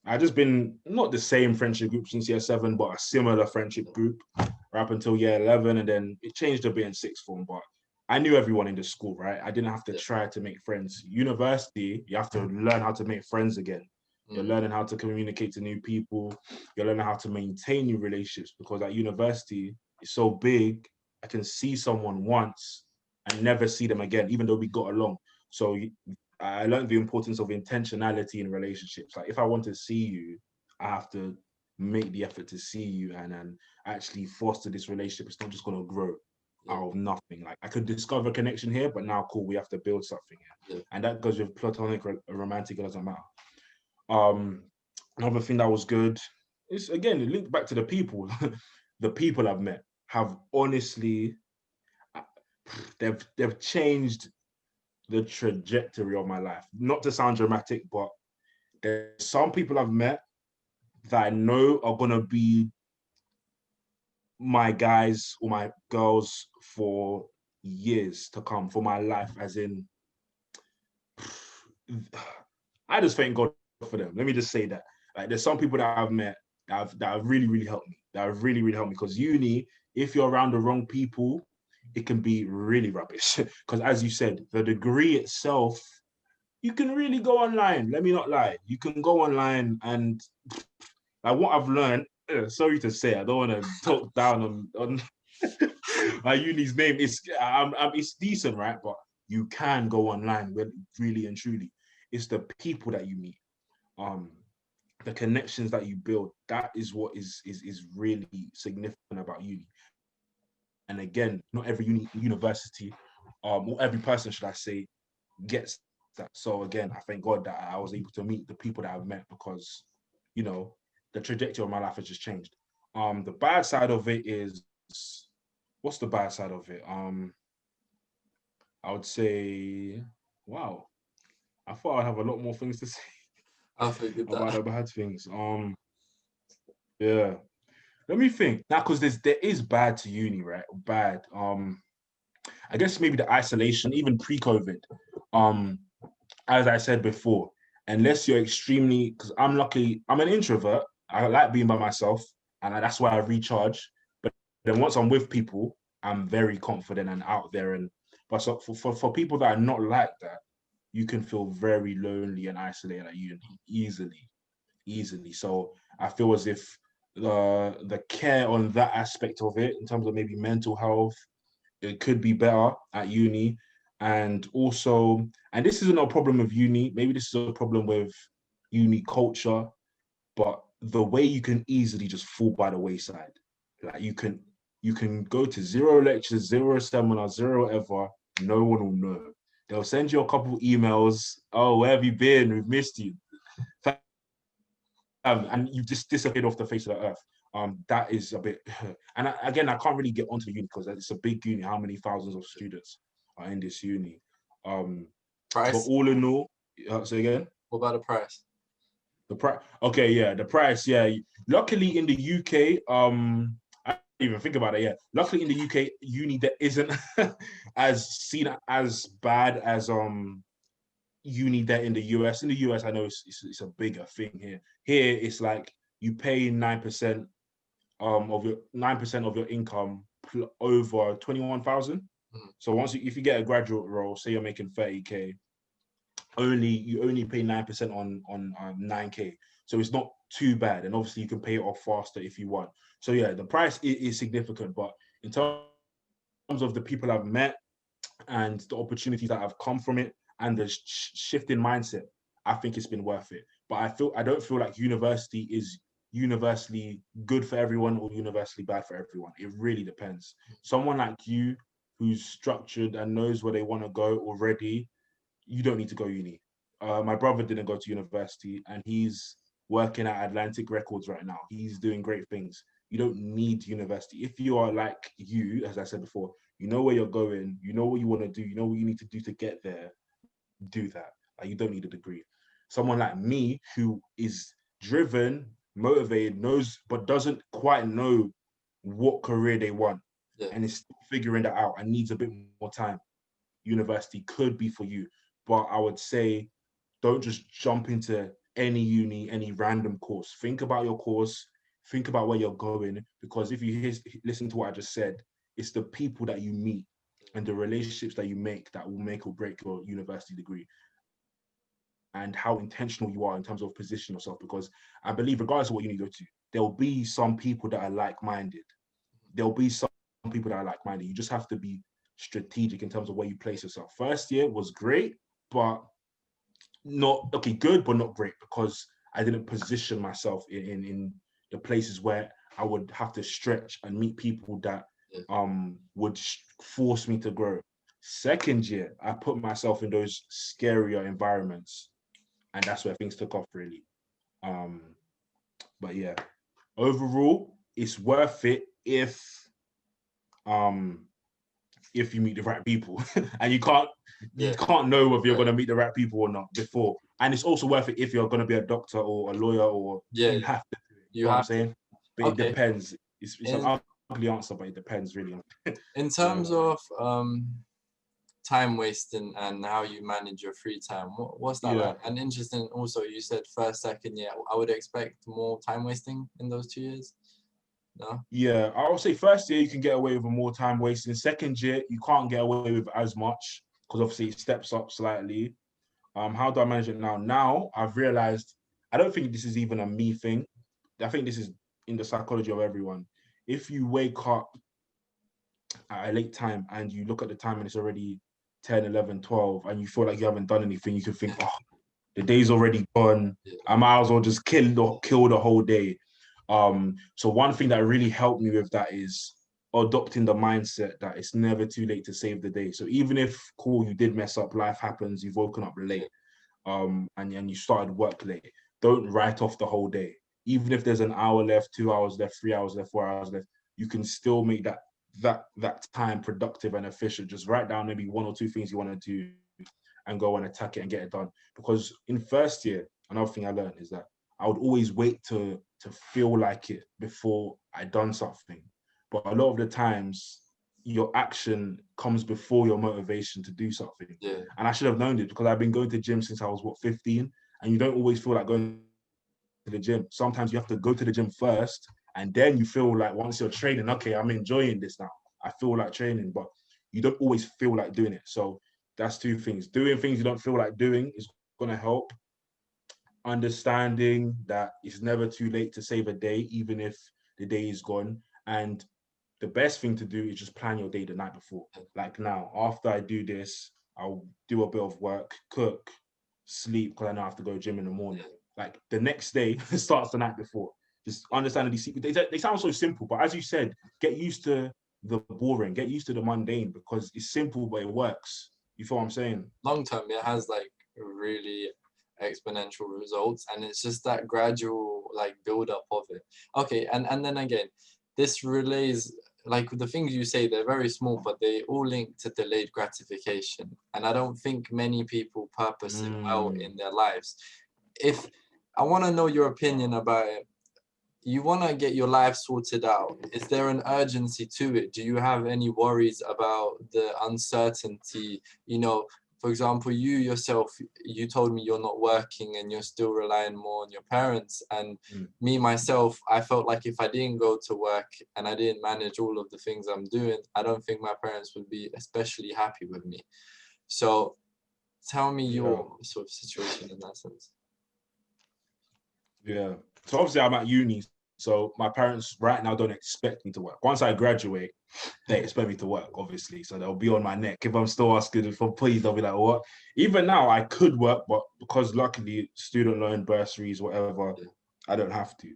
I just been not the same friendship group since year 7, but a similar friendship group right up until year 11, and then it changed a bit in sixth form. But I knew everyone in the school, right? I didn't have to try to make friends. University, you have to learn how to make friends again. You're learning how to communicate to new people. You're learning how to maintain new relationships, because at university, it's so big. I can see someone once and never see them again, even though we got along. So I learned the importance of intentionality in relationships. Like if I want to see you, I have to make the effort to see you and actually foster this relationship. It's not just going to grow out of nothing. Like I could discover a connection here, but now cool, we have to build something here. And that goes with platonic, romantic, it doesn't matter. Another thing that was good is, again, it linked back to the people. The people I've met have honestly, they've changed the trajectory of my life. Not to sound dramatic, but there's some people I've met that I know are gonna be my guys or my girls for years to come, for my life, as in, I just thank God for them. Let me just say that. Like, there's some people that I've met that have really, really helped me. That have really, really helped me. Because uni, if you're around the wrong people, it can be really rubbish. Because as you said, the degree itself, you can really go online. Let me not lie. You can go online and like what I've learned. Sorry to say, I don't want to talk down on my uni's name. It's decent, right? But you can go online, really and truly. It's the people that you meet, the connections that you build. That is what is really significant about uni. And again, not every university, or every person, should I say, gets that. So again, I thank God that I was able to meet the people that I've met because, you know, the trajectory of my life has just changed. The bad side of it is, what's the bad side of it? I would say, wow, I thought I'd have a lot more things to say I figured about that. the bad things. Yeah. Let me think. Now, because there is bad to uni, right? Bad. I guess maybe the isolation, even pre-COVID. Um, as I said before, unless you're extremely, because I'm lucky, I'm an introvert. I like being by myself, and that's why I recharge. But then once I'm with people, I'm very confident and out there. But so for people that are not like that, you can feel very lonely and isolated at uni easily. So I feel as if the care on that aspect of it, in terms of maybe mental health, it could be better at uni. And also, and this isn't a problem with uni, maybe this is a problem with uni culture, but the way you can easily just fall by the wayside. Like you can go to zero lectures, zero seminars, zero ever, no one will know. They'll send you a couple emails. Oh, where have you been? We've missed you. And you've just disappeared off the face of the earth. That is a bit, and again, I can't really get onto the uni because it's a big uni. How many thousands of students are in this uni? But Price? all in all, say again. What about the price? The price. Okay, yeah, the price. Yeah, luckily in the UK, I didn't even think about it. Yeah, luckily in the UK, uni that isn't as seen as bad as uni there in the US. In the US, I know it's a bigger thing here. Here, it's like you pay 9% of your 9% of your income over 21,000. Mm. So if you get a graduate role, say you're making 30K, you only pay 9% on 9K. So it's not too bad, and obviously you can pay it off faster if you want. So yeah, the price is significant, but in terms of the people I've met and the opportunities that have come from it and the shift in mindset, I think it's been worth it. But I don't feel like university is universally good for everyone or universally bad for everyone. It really depends. Someone like you who's structured and knows where they want to go already, you don't need to go uni. My brother didn't go to university and he's working at Atlantic Records right now. He's doing great things. You don't need university. If you are like you, as I said before, you know where you're going, you know what you want to do, you know what you need to do to get there, do that. Like, you don't need a degree. Someone like me who is driven, motivated, knows, but doesn't quite know what career they want, Yeah. and is still figuring that out and needs a bit more time, university could be for you. But I would say don't just jump into any uni, any random course. Think about your course, think about where you're going, because if you listen to what I just said, it's the people that you meet and the relationships that you make that will make or break your university degree, and how intentional you are in terms of positioning yourself. Because I believe, regardless of what uni you go to, there'll be some people that are like-minded. There'll be some people that are like-minded. You just have to be strategic in terms of where you place yourself. First year was great, but not okay, good, but not great, because I didn't position myself in the places where I would have to stretch and meet people that would force me to grow. Second year, I put myself in those scarier environments, and that's where things took off really. But yeah, overall, it's worth it if you meet the right people. And you can't know if you're going to meet the right people or not before. And it's also worth it if you're going to be a doctor or a lawyer, or you have to do it. You know what I'm saying? But it depends. It's an ugly answer, but it depends really. In terms of time wasting and how you manage your free time, what's that like? And interesting also, you said first, second year. I would expect more time wasting in those 2 years. No? Yeah, I would say first year you can get away with more time wasting. Second year you can't get away with as much, because obviously it steps up slightly. How do I manage it now? Now I've realized I don't think this is even a me thing. I think this is in the psychology of everyone. If you wake up at a late time and you look at the time and it's already 10, 11, 12, and you feel like you haven't done anything, you can think, oh, the day's already gone. I might as well just kill the whole day. So one thing that really helped me with that is adopting the mindset that it's never too late to save the day. So even if cool, you did mess up, life happens, you've woken up late, and you started work late, don't write off the whole day. Even if there's an hour left, 2 hours left, 3 hours left, 4 hours left, you can still make that time productive and efficient. Just write down maybe one or two things you want to do and go and attack it and get it done. Because in first year, another thing I learned is that I would always wait to feel like it before I done something. But a lot of the times, your action comes before your motivation to do something. Yeah. And I should have known it because I've been going to gym since I was 15, and you don't always feel like going to the gym. Sometimes you have to go to the gym first, and then you feel like once you're training, okay, I'm enjoying this now. I feel like training, but you don't always feel like doing it. So that's two things. Doing things you don't feel like doing is going to help. Understanding that it's never too late to save a day, even if the day is gone. And the best thing to do is just plan your day the night before. Like now, after I do this, I'll do a bit of work, cook, sleep, because I know I have to go gym in the morning. Like the next day starts the night before. Just understanding these secrets. They sound so simple, but as you said, get used to the boring, get used to the mundane, because it's simple, but it works. You feel what I'm saying? Long term, it has like really exponential results, and it's just that gradual like build up of it. Okay, and then again, this relays, like the things you say, they're very small, but they all link to delayed gratification. And I don't think many people purpose it well in their lives. If I want to know your opinion about it, you want to get your life sorted out. Is there an urgency to it? Do you have any worries about the uncertainty? You know, for example, you yourself, you told me you're not working and you're still relying more on your parents. And me, myself, I felt like if I didn't go to work and I didn't manage all of the things I'm doing, I don't think my parents would be especially happy with me. So tell me your sort of situation in that sense. Yeah. So obviously I'm at uni. So my parents right now don't expect me to work. Once I graduate, they expect me to work, obviously. So they'll be on my neck. If I'm still asking for please, they'll be like, what? Even now I could work, but because luckily student loan, bursaries, whatever, I don't have to.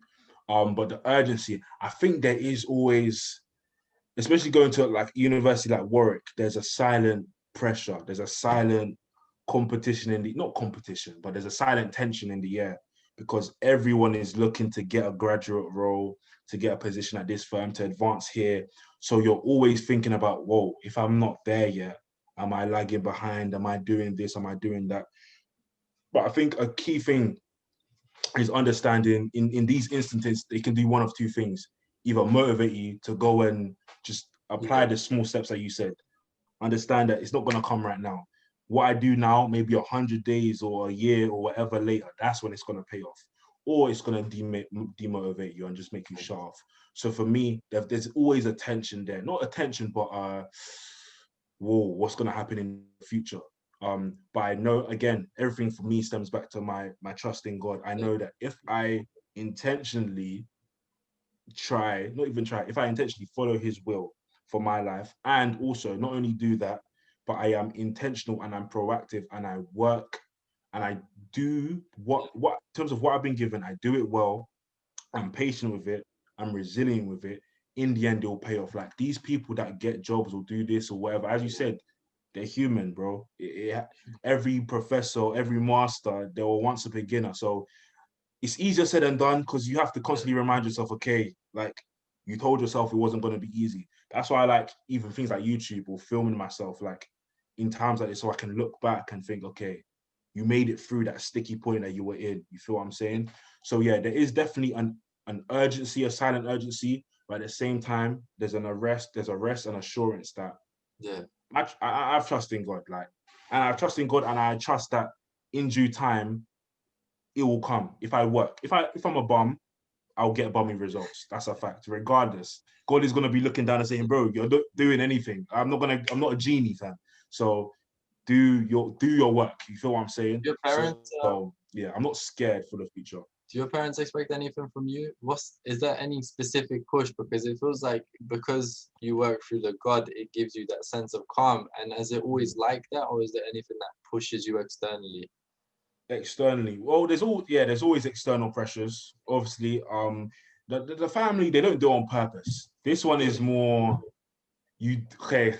But the urgency, I think there is always, especially going to like university like Warwick, there's a silent pressure. There's a silent competition not competition, but there's a silent tension in the air, because everyone is looking to get a graduate role, to get a position at this firm, to advance here. So you're always thinking about, whoa, if I'm not there yet, am I lagging behind? Am I doing this? Am I doing that? But I think a key thing is understanding in these instances, they can do one of two things. Either motivate you to go and just apply the small steps that you said. Understand that it's not going to come right now. What I do now, maybe 100 days or a year or whatever later, that's when it's going to pay off. Or it's going to demotivate you and just make you shut off. So for me, there's always a tension there. Not a tension, but whoa, what's going to happen in the future? But I know, again, everything for me stems back to my trust in God. I know that if I intentionally if I intentionally follow his will for my life, and also not only do that, but I am intentional and I'm proactive and I work and I do what in terms of what I've been given, I do it well. I'm patient with it. I'm resilient with it. In the end, it will pay off. Like these people that get jobs or do this or whatever, as you said, they're human, bro. Every professor, every master, they were once a beginner. So it's easier said than done, because you have to constantly remind yourself, okay, like you told yourself it wasn't going to be easy. That's why I like even things like YouTube or filming myself, like in times like this, so I can look back and think, okay, you made it through that sticky point that you were in. You feel what I'm saying? So yeah, there is definitely an urgency, a silent urgency, but at the same time, there's a rest and assurance that I trust in God, like, and I trust in God, and I trust that in due time it will come. If I work, if I'm a bum, I'll get bummy results. That's a fact. Regardless, God is gonna be looking down and saying, "Bro, you're not doing anything. I'm not a genie, fam." So do your work. You feel what I'm saying? Your parents, So yeah, I'm not scared for the future. do your parents expect anything from you? Is there any specific push? Because it feels like because you work through the God, it gives you that sense of calm. And is it always like that, or is there anything that pushes you externally? Externally, well, there's always external pressures. Obviously, the family, they don't do it on purpose. This one is more okay.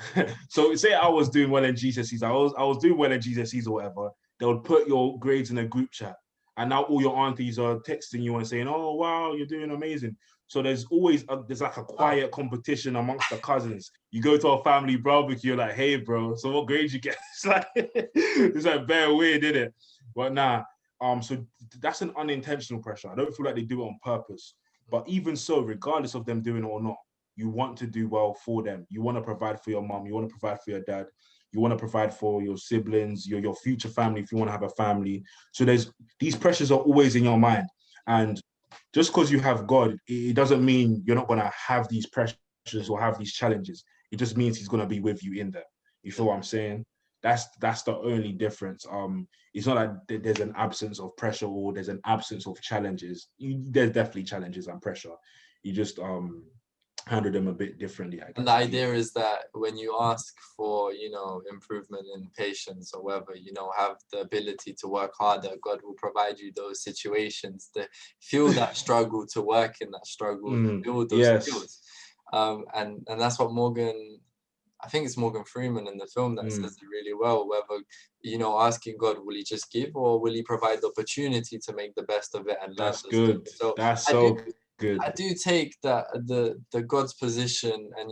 So say I was doing well in GCSEs, I was doing well in GCSEs or whatever. They would put your grades in a group chat, and now all your aunties are texting you and saying, "Oh wow, you're doing amazing." So there's always there's like a quiet competition amongst the cousins. You go to a family barbecue, you're like, "Hey, bro, so what grades you get?" It's like very weird, isn't it? But nah, so that's an unintentional pressure. I don't feel like they do it on purpose. But even so, regardless of them doing it or not, you want to do well for them. You want to provide for your mom. You want to provide for your dad. You want to provide for your siblings, your future family, if you want to have a family. So these pressures are always in your mind. And just because you have God, it doesn't mean you're not going to have these pressures or have these challenges. It just means he's going to be with you in there. You feel what I'm saying? That's the only difference. It's not like there's an absence of pressure or there's an absence of challenges. There's definitely challenges and pressure. You just handle them a bit differently, I guess. And the idea is that when you ask for, improvement in patience or whether, have the ability to work harder, God will provide you those situations to feel that struggle, to work in that struggle, to build those skills. And that's what I think it's Morgan Freeman in the film that says it really well, whether, asking God, will he just give or will he provide the opportunity to make the best of it and learn? That's good. So that's so good. I do take that the God's position, and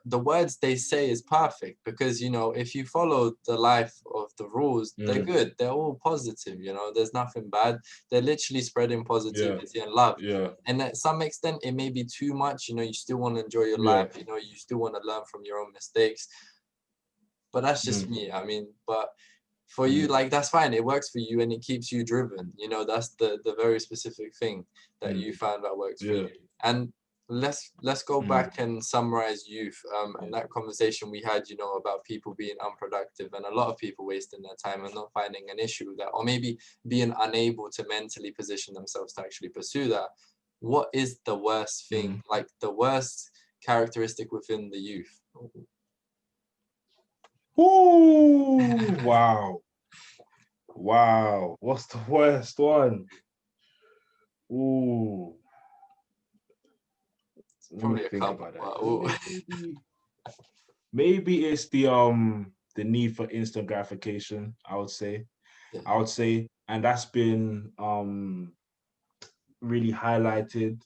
the words they say is perfect, because if you follow the life of the rules, they're good. They're all positive. There's nothing bad. They're literally spreading positivity and love. Yeah. And at some extent, it may be too much. You still want to enjoy your life. You still want to learn from your own mistakes. But that's just me. I mean, but for you, like, that's fine. It works for you and it keeps you driven. That's the very specific thing that you found that works for you. And let's go back and summarize youth, and that conversation we had, about people being unproductive and a lot of people wasting their time and not finding an issue with that, or maybe being unable to mentally position themselves to actually pursue that. What is the worst thing, like the worst characteristic within the youth? Ooh, wow. What's the worst one? Ooh. Probably a couple. Maybe it's the need for instant gratification, I would say. And that's been really highlighted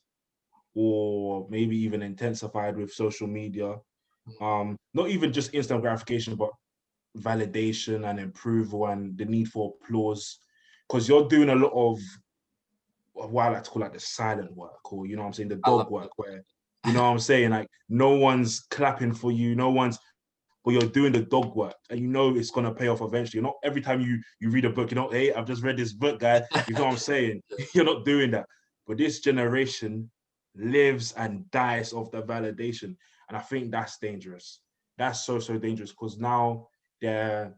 or maybe even intensified with social media. Not even just instant gratification, but validation and approval and the need for applause, because you're doing a lot of what I like to call like the silent work, or what I'm saying, the dog work, where what I'm saying, like no one's clapping for you, but you're doing the dog work and it's gonna pay off eventually. Not every time you read a book, hey, I've just read this book, guy. You know what I'm saying? You're not doing that. But this generation lives and dies of the validation. And I think that's dangerous. That's so dangerous, because now they're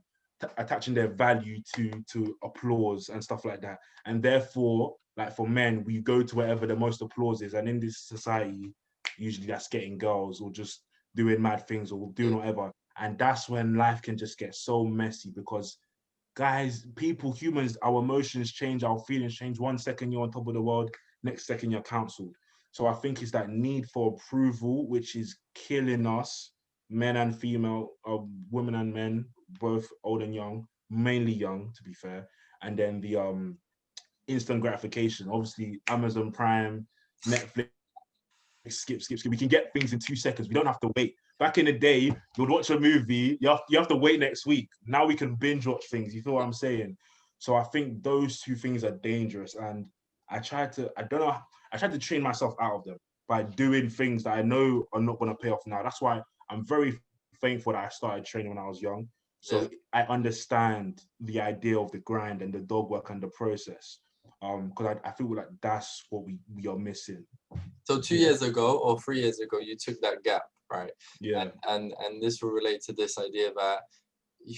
attaching their value to applause and stuff like that. And therefore, like for men, we go to wherever the most applause is. And in this society, usually that's getting girls or just doing mad things or doing whatever. And that's when life can just get so messy, because guys, people, humans, our emotions change, our feelings change. 1 second you're on top of the world, next second you're cancelled. So I think it's that need for approval, which is killing us, men and female, women and men, both old and young, mainly young, to be fair. And then the instant gratification, obviously Amazon Prime, Netflix, skip. We can get things in 2 seconds. We don't have to wait. Back in the day, you would watch a movie, you have to wait next week. Now we can binge watch things. You feel what I'm saying? So I think those two things are dangerous. And I tried to train myself out of them by doing things that I know are not going to pay off now. That's why I'm very thankful that I started training when I was young. So I understand the idea of the grind and the dog work and the process. Because I feel like that's what we are missing. So 2 years ago or 3 years ago, you took that gap, right? Yeah. And this will relate to this idea that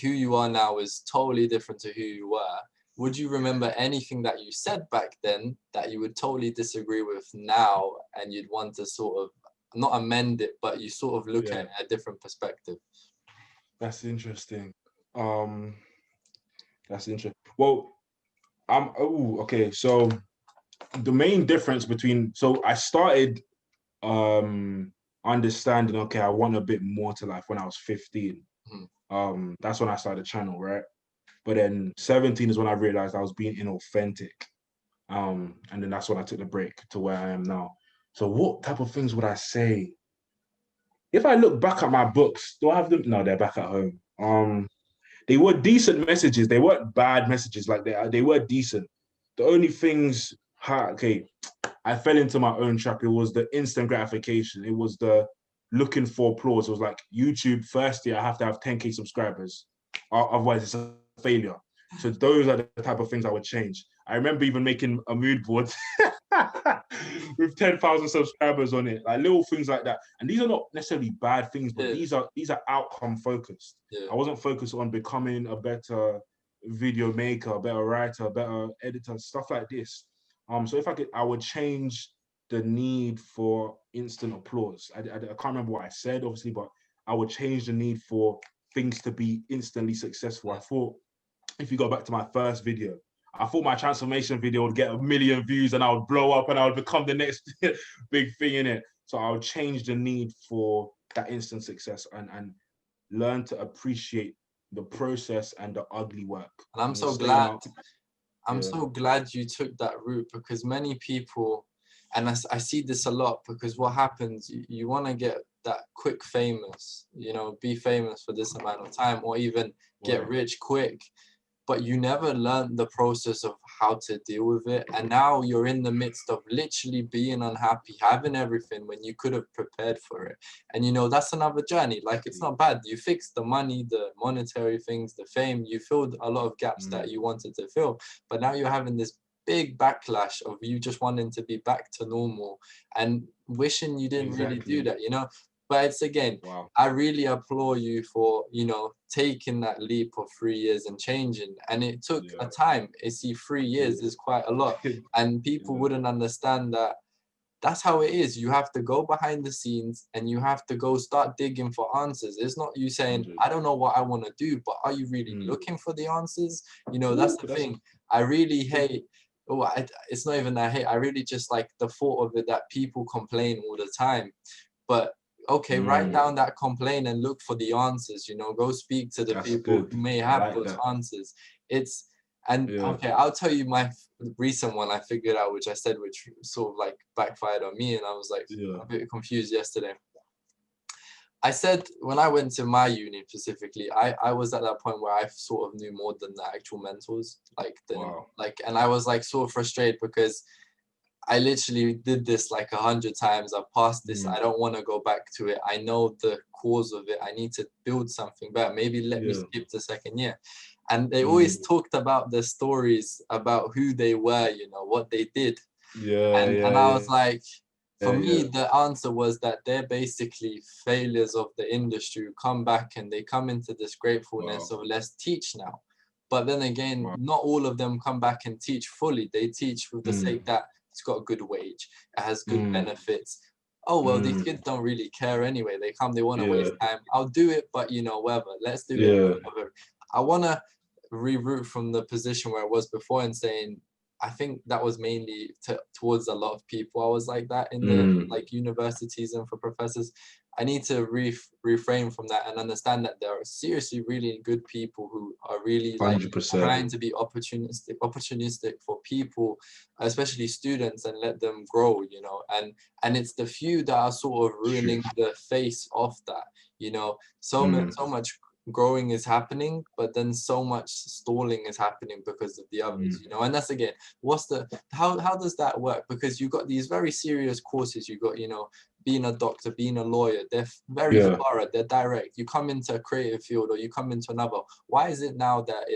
who you are now is totally different to who you were. Would you remember anything that you said back then that you would totally disagree with now, and you'd want to sort of not amend it, but you sort of look at it a different perspective? That's interesting. That's interesting. Well, okay. So the main difference between, so I started understanding, okay, I want a bit more to life when I was 15. That's when I started the channel, right? But then 17 is when I realized I was being inauthentic. And then that's when I took the break to where I am now. So what type of things would I say? If I look back at my books, do I have them? No, they're back at home. They were decent messages. They weren't bad messages. Like they were decent. The only things, okay, I fell into my own trap. It was the instant gratification. It was the looking for applause. It was like YouTube, first year, I have to have 10K subscribers. Otherwise, it's a failure. So those are the type of things I would change. I remember even making a mood board with 10,000 subscribers on it, like little things like that. And these are not necessarily bad things, but these are outcome focused. I wasn't focused on becoming a better video maker, a better writer, a better editor, stuff like this. So if I could, I would change the need for instant applause. I can't remember what I said, obviously, but I would change the need for things to be instantly successful. I thought, if you go back to my first video, I thought my transformation video would get 1 million views and I would blow up and I would become the next big thing in it. So I would change the need for that instant success and learn to appreciate the process and the ugly work. And I'm so glad. I'm so glad you took that route, because many people, and I see this a lot, because what happens, you want to get that quick famous, you know, be famous for this amount of time, or even get rich quick, but you never learned the process of how to deal with it. And now you're in the midst of literally being unhappy, having everything when you could have prepared for it. And you know, that's another journey. Like, it's not bad. You fixed the money, the monetary things, the fame, you filled a lot of gaps that you wanted to fill, but now you're having this big backlash of you just wanting to be back to normal and wishing you didn't really do that, you know. But it's, again, I really applaud you for, you know, taking that leap of 3 years and changing. And it took a time. You see, 3 years is quite a lot. And people wouldn't understand that that's how it is. You have to go behind the scenes and you have to go start digging for answers. It's not you saying, I don't know what I want to do, but are you really looking for the answers? You know, that's the thing. I really hate, it's not even that I hate, I really just like the thought of it that people complain all the time. But okay, write down that complaint and look for the answers, you know, go speak to the people who may have those answers. Okay, I'll tell you my recent one I figured out, which I said, which sort of like backfired on me, and I was like a bit confused yesterday. I said, when I went to my uni specifically, I was at that point where I sort of knew more than the actual mentors, and I was like sort of frustrated because I literally did this like 100 times. I've passed this. I don't want to go back to it. I know the cause of it. I need to build something better. Maybe let me skip the second year. And they always talked about the stories about who they were, you know, what they did. And I was like, for me, the answer was that they're basically failures of the industry who come back and they come into this gratefulness of let's teach now. But then again, not all of them come back and teach fully. They teach with the sake that it's got a good wage, it has good benefits. Oh, well, these kids don't really care anyway. They come, they want to waste time. I'll do it, but you know, whatever. Let's do it. Whatever. I want to reroute from the position where it was before and saying, I think that was mainly towards a lot of people. I was like that in the like universities and for professors. I need to reframe from that and understand that there are seriously really good people who are really like 100%. trying to be opportunistic for people, especially students, and let them grow, you know. And it's the few that are sort of ruining the face of that, you know. So much growing is happening, but then so much stalling is happening because of the others, you know. And that's, again, how does that work? Because you've got these very serious courses. You've got, you know, being a doctor, being a lawyer, they're very thorough, they're direct. You come into a creative field or you come into another. Why is it now that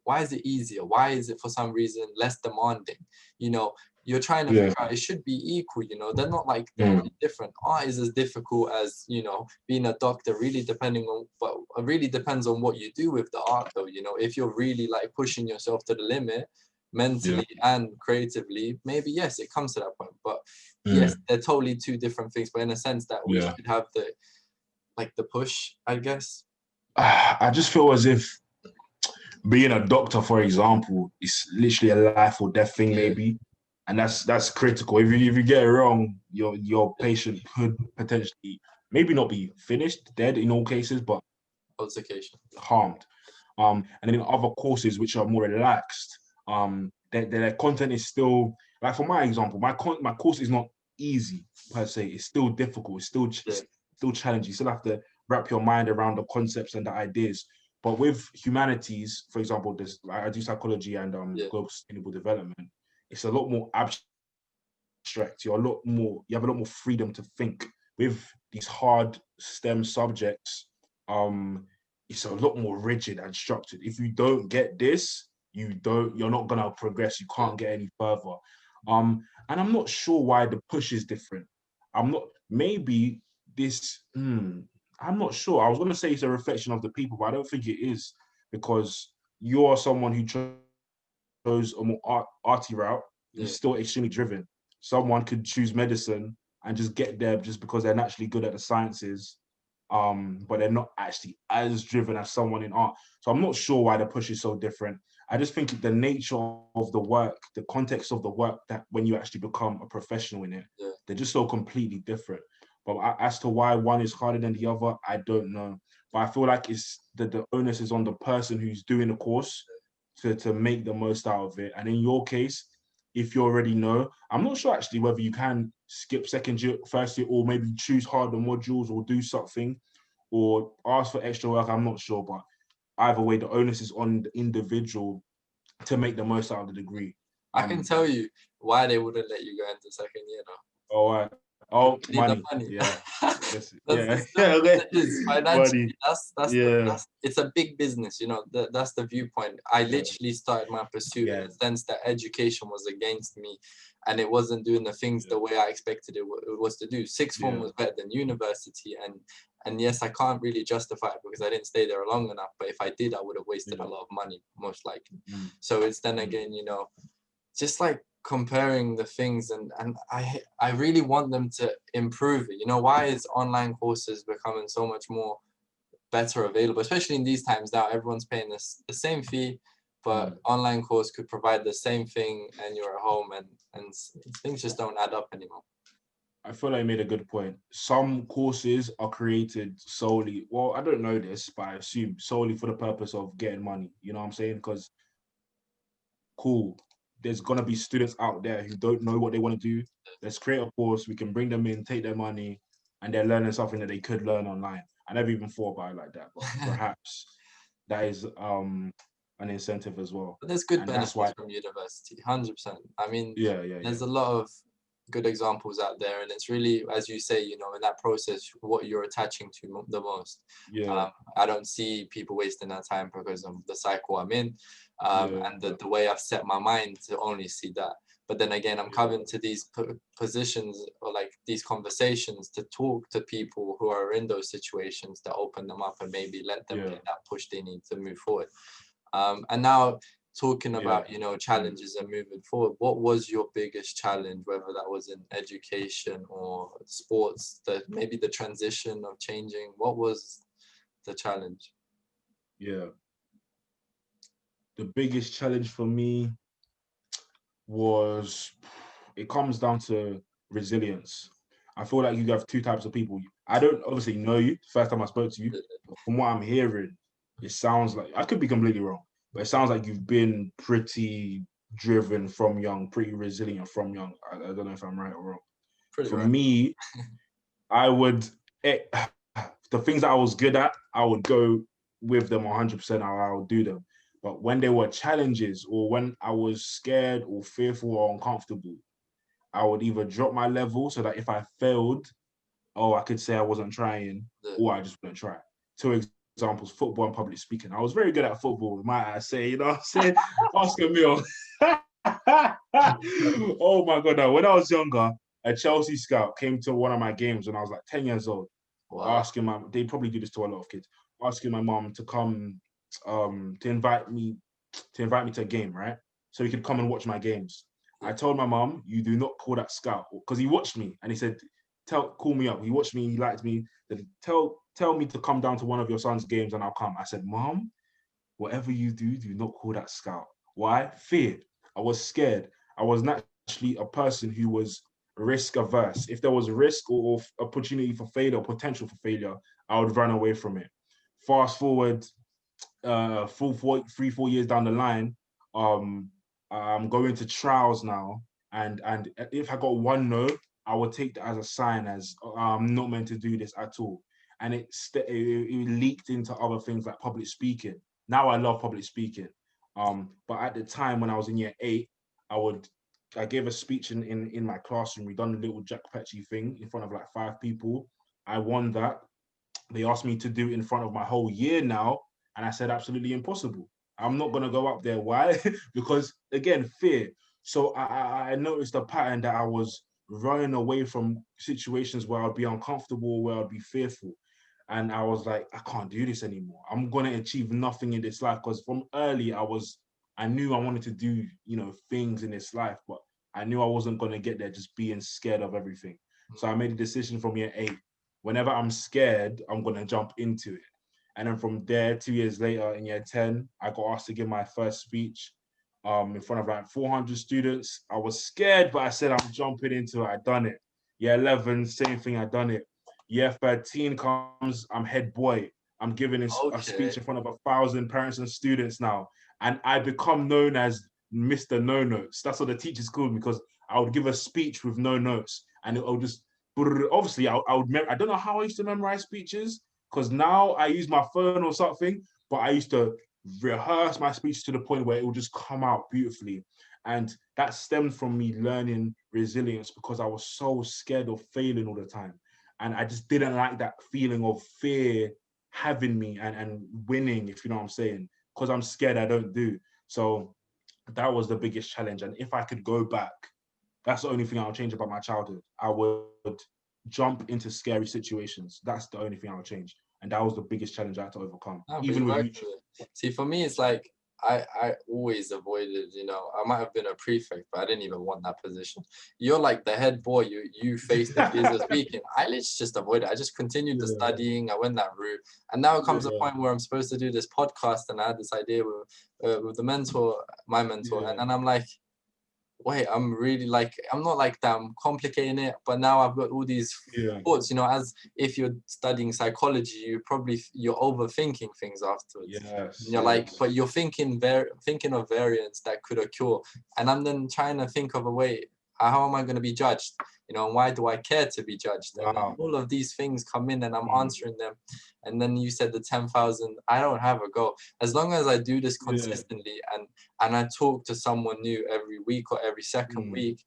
why is it easier? Why is it for some reason less demanding? You know, you're trying to figure out, it should be equal, you know. They're not like, they're really different. Art is as difficult as, you know, being a doctor, really depending on, but it really depends on what you do with the art though, you know. If you're really like pushing yourself to the limit mentally and creatively, maybe yes, it comes to that point. But yes, they're totally two different things, but in a sense that we should have the, like the push, I guess. I just feel as if being a doctor, for example, is literally a life or death thing, maybe. And that's critical. If you get it wrong, your patient could potentially maybe not be finished, dead in all cases, but Altercation. harmed. And then in other courses which are more relaxed, their content is still, like for my example, my course is not easy per se. It's still difficult. It's still challenging. You still have to wrap your mind around the concepts and the ideas. But with humanities, for example, I do psychology and global sustainable development. It's a lot more abstract. You have a lot more freedom to think. With these hard STEM subjects, it's a lot more rigid and structured. If you don't get this, you're not gonna progress. You can't get any further. And I'm not sure why the push is different. I'm not sure. I was gonna say it's a reflection of the people, but I don't think it is, because you're someone who chose a more arty route. Is still extremely driven. Someone could choose medicine and just get there just because they're naturally good at the sciences, but they're not actually as driven as someone in art. So I'm not sure why the push is so different. I just think the nature of the work, the context of the work, that when you actually become a professional in it, they're just so completely different. But as to why one is harder than the other, I don't know. But I feel like it's the onus is on the person who's doing the course to make the most out of it. And in your case, if you already know, I'm not sure actually whether you can skip second year, first year, or maybe choose harder modules or do something or ask for extra work. I'm not sure, but either way, the onus is on the individual to make the most out of the degree. I can tell you why they wouldn't let you go into second year though. Oh, right. Oh, money. Yeah. Yes. Financially, Money. that's it's a big business, you know. That's the viewpoint. I literally started my pursuit in the sense that education was against me, and it wasn't doing the things the way I expected it was to do. Sixth form was better than university, and yes, I can't really justify it because I didn't stay there long enough. But if I did, I would have wasted a lot of money, most likely. So it's then again, you know, just like comparing the things, and I really want them to improve it. You know, why is online courses becoming so much more better available, especially in these times now? Everyone's paying the same fee, but online course could provide the same thing and you're at home, and things just don't add up anymore. I feel like you made a good point. Some courses are created solely, well, I don't know this, but I assume solely for the purpose of getting money. You know what I'm saying? Because cool, there's gonna be students out there who don't know what they want to do. Let's create a course, we can bring them in, take their money, and they're learning something that they could learn online. I never even thought about it like that, but perhaps that is an incentive as well. But there's good benefits from university, 100%. I mean, there's a lot of good examples out there, and it's really, as you say, you know, in that process, what you're attaching to the most. I don't see people wasting their time because of the cycle I'm in, and the way I've set my mind to only see that. But then again, I'm coming to these positions, or like these conversations, to talk to people who are in those situations, to open them up and maybe let them get that push they need to move forward. And now, talking about, you know, challenges and moving forward, what was your biggest challenge, whether that was in education or sports, maybe the transition of changing? What was the challenge? The biggest challenge for me was, it comes down to resilience. I feel like you have two types of people. I don't obviously know you, first time I spoke to you, but from what I'm hearing, it sounds like, I could be completely wrong, but it sounds like you've been pretty driven from young, pretty resilient from young. I don't know if I'm right or wrong. For me, I would, the things that I was good at, I would go with them 100%, I would do them. But when there were challenges, or when I was scared or fearful or uncomfortable, I would either drop my level so that if I failed, I could say I wasn't trying, or I just wouldn't try. Two examples: football and public speaking. I was very good at football, might I say, you know what I'm saying? Oscar Mill. Oh my God! No. When I was younger, a Chelsea scout came to one of my games when I was like 10 years old, Wow. asking they probably do this to a lot of kids, asking my mom to come, to invite me to a game, right? So he could come and watch my games. I told my mom, you do not call that scout, because he watched me and he said, call me up. He watched me, he liked me. Tell me to come down to one of your son's games and I'll come. I said, Mom, whatever you do, do not call that scout. Why? Fear. I was scared. I was naturally a person who was risk averse. If there was risk or opportunity for failure or potential for failure, I would run away from it. Fast forward, 4 years down the line, I'm going to trials now, and if I got one no, I would take that as a sign as I'm not meant to do this at all, and it leaked into other things like public speaking. Now I love public speaking, but at the time when I was in year 8, I gave a speech in my classroom. We done a little Jack Petchy thing in front of like 5 people. I won that. They asked me to do it in front of my whole year now, and I said absolutely impossible. I'm not gonna go up there. Why? Because again, fear. So I noticed a pattern that I was running away from situations where I'd be uncomfortable, where I'd be fearful. And I was like, I can't do this anymore. I'm gonna achieve nothing in this life. Because from early, I knew I wanted to do, things in this life, but I knew I wasn't gonna get there just being scared of everything. So I made a decision from year 8. Whenever I'm scared, I'm gonna jump into it. And then from there, 2 years later, in year 10, I got asked to give my first speech in front of like 400 students. I was scared, but I said, I'm jumping into it. I done it. Year 11, same thing, I done it. Year 13 comes, I'm head boy. I'm giving a speech in front of 1,000 parents and students now. And I become known as Mr. No Notes. That's what the teachers called me, because I would give a speech with no notes. And it would just, obviously, I don't know how I used to memorize speeches, because now I use my phone or something, but I used to rehearse my speech to the point where it will just come out beautifully. And that stemmed from me learning resilience, because I was so scared of failing all the time. And I just didn't like that feeling of fear having me and winning, if you know what I'm saying, because I'm scared I don't do. So that was the biggest challenge. And if I could go back, that's the only thing I'll change about my childhood. I would jump into scary situations. That's the only thing I'll change. And that was the biggest challenge I had to overcome. Even with YouTube. See, for me, it's like I always avoided, I might have been a prefect, but I didn't even want that position. You're like the head boy, you face the fears of speaking. I literally just avoided it. I just continued the studying. I went that route. And now it comes a point where I'm supposed to do this podcast, and I had this idea with the mentor, my mentor, and then I'm like, wait, I'm really like, I'm not like that, I'm complicating it, but now I've got all these thoughts, as if you're studying psychology, you're overthinking things afterwards. You're like, but you're thinking of variants that could occur. And I'm then trying to think of a way, how am I going to be judged? And why do I care to be judged? And all of these things come in and I'm answering them. And then you said the 10,000, I don't have a goal. As long as I do this consistently and I talk to someone new every week or every second week,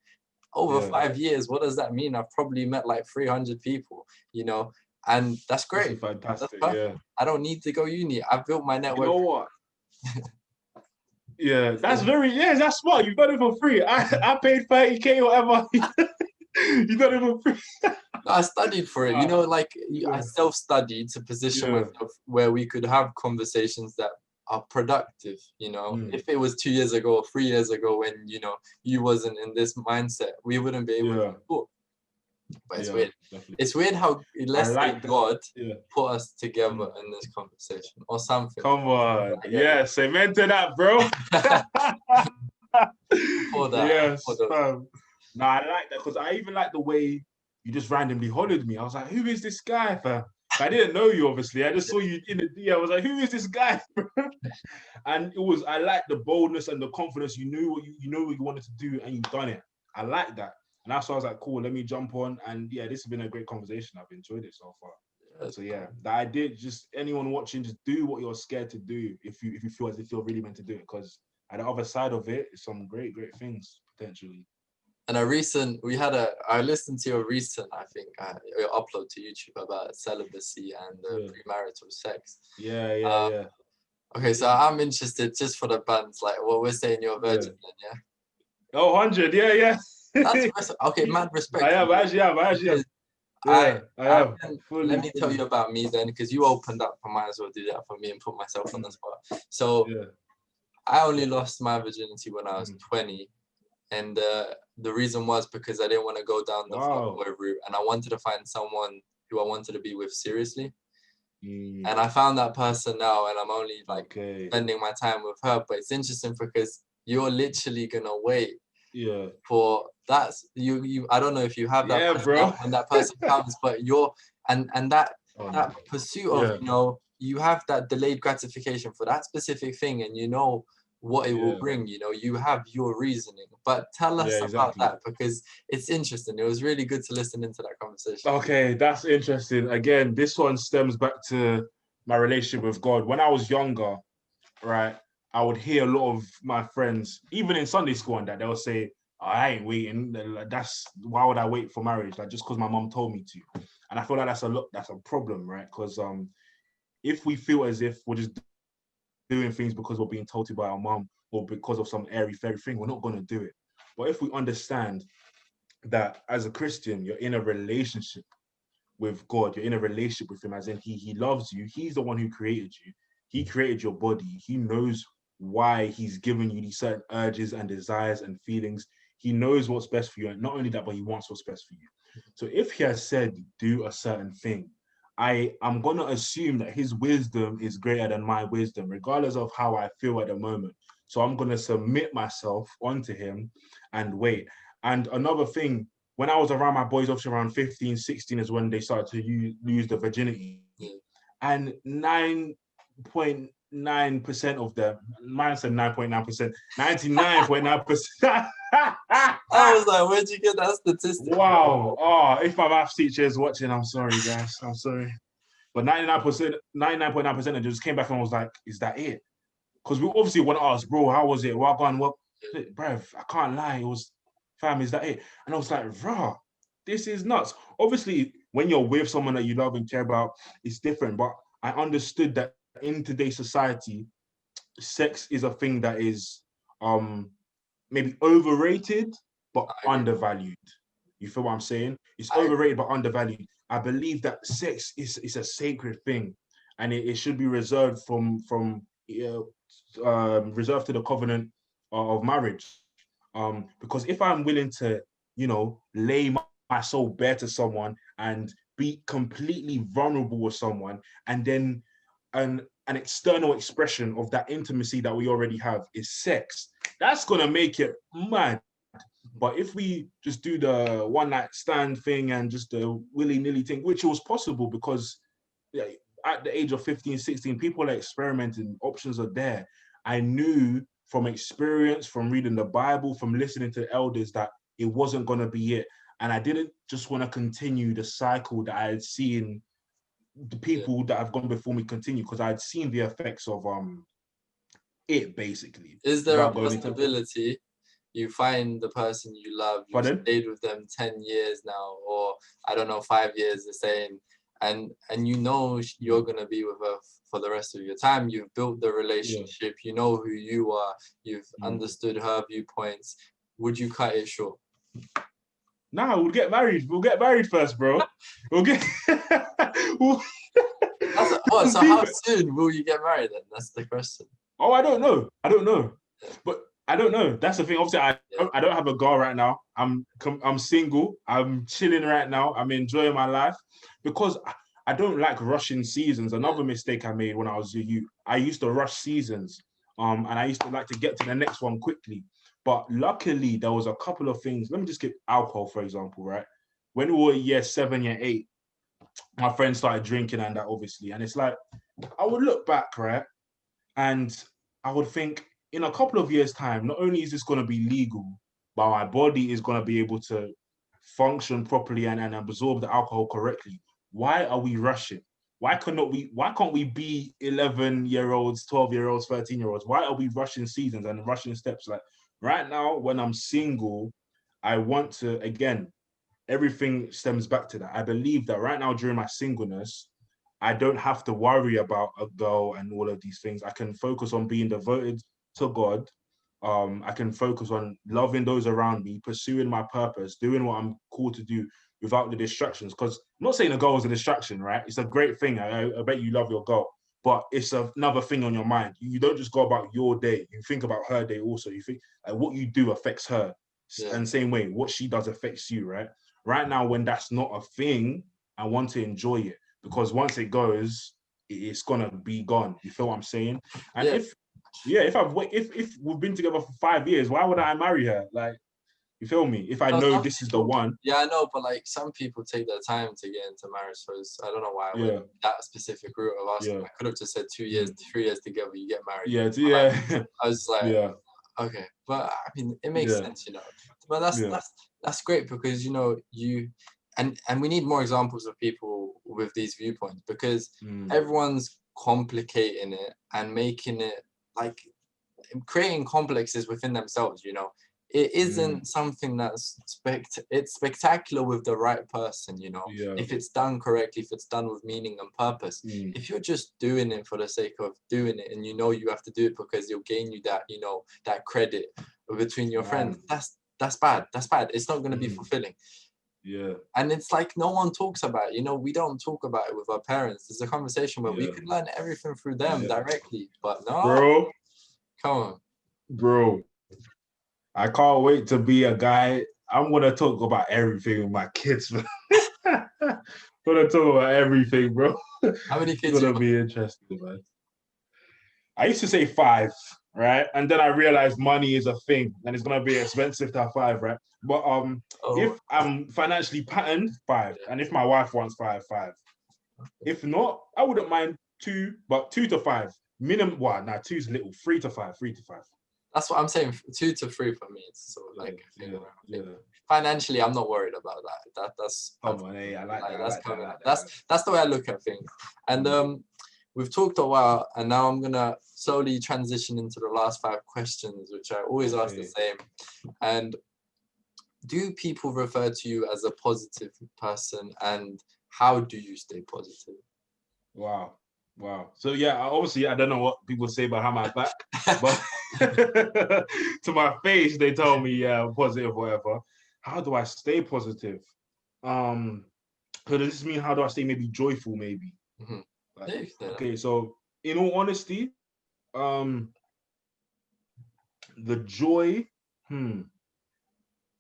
over 5 years, what does that mean? I've probably met like 300 people, and that's great. Fantastic, that's I don't need to go uni. I've built my network. You know what? That's smart. You've done it for free. I paid 30K or whatever. You done it for free. I studied for it. I self-studied to position myself where we could have conversations that are productive. If it was 2 years ago or 3 years ago when you wasn't in this mindset, we wouldn't be able to talk. But it's weird. Definitely. It's weird how God put us together in this conversation or something. Come on. Yes, amen to that, bro. Yes. No, I like that, because I even like the way you just randomly hollered me. I was like, who is this guy, fam? I didn't know you, obviously. I just saw you in the DM. I was like, who is this guy, bro? And I like the boldness and the confidence. You knew what you wanted to do, and you've done it. I like that. And that's why I was like, cool, let me jump on. And this has been a great conversation. I've enjoyed it so far. So the idea, just anyone watching, just do what you're scared to do if you feel as if you're really meant to do it. Because at the other side of it is some great things potentially. And I listened to your recent, I think, your upload to YouTube about celibacy and premarital sex. Okay, so I'm interested, just for the bands, like what we're saying, you're a virgin then, Oh, 100. Yeah. Okay, mad respect. I actually have. Because Yeah, I have. let me tell you about me then, because you opened up. I might as well do that for me and put myself on the spot. So Yeah. I only lost my virginity when I was 20. And the reason was because I didn't want to go down the fuckboy route, and I wanted to find someone who I wanted to be with seriously. And I found that person now, and I'm only like spending my time with her. But it's interesting because you're literally gonna wait for you. I don't know if you have that person bro. when that person comes, but that pursuit of, you know, you have that delayed gratification for that specific thing, and you know what it will bring. You know, you have your reasoning. But tell us about that, because it's interesting. It was really good to listen into that conversation. Okay, that's interesting. Again, this one stems back to my relationship with God. When I was younger, right, I would hear a lot of my friends, even in Sunday school, and that they'll say, I ain't waiting. Why would I wait for marriage? Like, just because my mom told me to. And I feel like that's a problem, right? Because if we feel as if we're just doing things because we're being told to by our mom or because of some airy fairy thing, we're not going to do it. But if we understand that as a Christian, you're in a relationship with God, you're in a relationship with him, as in he loves you. He's the one who created you. He created your body. He knows why he's given you these certain urges and desires and feelings. He knows what's best for you. And not only that, but he wants what's best for you. So if he has said, do a certain thing, I'm going to assume that his wisdom is greater than my wisdom, regardless of how I feel at the moment. So I'm going to submit myself onto him and wait. And another thing, when I was around my boys, obviously around 15, 16 is when they started to lose the virginity. And 9.9% of them, mine said 9.9%, 99.9%. I was like, where'd you get that statistic? Wow. Oh, if my maths teacher is watching, I'm sorry, guys. I'm sorry. But 99.9% just came back and was like, is that it? Because we obviously want to ask, bro, how was it? What gone? What? Bruv, I can't lie. It was, fam, is that it? And I was like, rah, this is nuts. Obviously, when you're with someone that you love and care about, it's different. But I understood that in today's society, sex is a thing that is maybe overrated, but undervalued. You feel what I'm saying? It's overrated, but undervalued. I believe that sex is a sacred thing, and it should be reserved reserved to the covenant of marriage. Because if I'm willing to, lay my soul bare to someone and be completely vulnerable with someone, and then an external expression of that intimacy that we already have is sex, that's gonna make it mad. But if we just do the one night stand thing and just the willy-nilly thing, which was possible because at the age of 15, 16, people are experimenting, options are there. I knew from experience, from reading the Bible, from listening to elders, that it wasn't going to be it. And I didn't just want to continue the cycle that I had seen the people that have gone before me continue, because I had seen the effects of it, basically. Is there a possibility you find the person you love, you've stayed with them 10 years now, or I don't know, 5 years, the same, and you know you're going to be with her for the rest of your time, you've built the relationship, you know who you are, you've understood her viewpoints, would you cut it short? Nah, we'll get married. We'll get married first, bro. We'll get... So how soon will you get married then? That's the question. Oh, I don't know. But I don't know. That's the thing. Obviously, I don't have a girl right now. I'm single. I'm chilling right now. I'm enjoying my life because I don't like rushing seasons. Another mistake I made when I was a youth, I used to rush seasons. And I used to like to get to the next one quickly. But luckily, there was a couple of things. Let me just get alcohol, for example, right? When we were year 7, year 8, my friends started drinking and that, obviously. And it's like, I would look back, right? And I would think, in a couple of years' time, not only is this going to be legal, but my body is going to be able to function properly and absorb the alcohol correctly. Why are we rushing? Why can't we be 11-year-olds, 12-year-olds, 13-year-olds? Why are we rushing seasons and rushing steps? Like right now, when I'm single, I want to, again, everything stems back to that. I believe that right now during my singleness, I don't have to worry about a girl and all of these things. I can focus on being devoted to God, I can focus on loving those around me, pursuing my purpose, doing what I'm called to do without the distractions. Because I'm not saying a goal is a distraction, right? It's a great thing. I bet you love your goal, but it's another thing on your mind. You don't just go about your day. You think about her day also. You think like what you do affects her. Yeah. And same way, what she does affects you, right? Right now, when that's not a thing, I want to enjoy it because once it goes, it's gonna be gone. You feel what I'm saying? And Yeah. if we've been together for 5 years, why would I marry her? Like, you feel me? If I No, know some this is the people, one, yeah, I know, but like some people take their time to get into marriage. So I don't know why I went yeah, that specific route of asking. yeah, I could have just said 2 years, 3 years together, you get married. yeah, But like, yeah, I was like, yeah, okay, but I mean, it makes yeah, sense, But that's yeah, that's great because you and we need more examples of people with these viewpoints because mm, everyone's complicating it and making it like creating complexes within themselves. It mm, isn't something that's it's spectacular with the right person. yeah, If it's done correctly, if it's done with meaning and purpose. mm, If you're just doing it for the sake of doing it and you have to do it because it'll gain you that that credit between your friends, man, that's bad. That's bad. It's not going to be mm, fulfilling. yeah, And it's like no one talks about it. We don't talk about it with our parents. There's a conversation where we yeah, could learn everything through them yeah, directly, but no, bro, come on. bro. I can't wait to be a guy. I'm gonna talk about everything with my kids, man. Gonna talk about everything, bro. How many It's kids you gonna got? be interesting, man. I used to say five, right? And then I realized money is a thing and it's gonna be expensive to have five, right? But Oh, if I'm financially patterned, five. yeah. And if my wife wants five, five. If not, I wouldn't mind two, but 2 to 5. Minimum two's little, 3 to 5, 3 to 5. That's what I'm saying. 2 to 3 for me. It's sort of Yeah, like a thing yeah, where I think yeah. financially, I'm not worried about that. That's Come on, hey, I like that, I that's like that, I coming up. like that. That's the way I look at things. And Mm, we've talked a while, and now I'm gonna slowly transition into the last 5 questions, which I always ask the okay. same. And do people refer to you as a positive person, and how do you stay positive? Wow. Wow. So yeah, obviously I don't know what people say behind my back, but to my face, they tell me, yeah, I'm positive, whatever. How do I stay positive? Um, so does this mean how do I stay maybe joyful, maybe? Mhm. Like, Yeah, you can say that. okay, so in all honesty, um, the joy, hmm,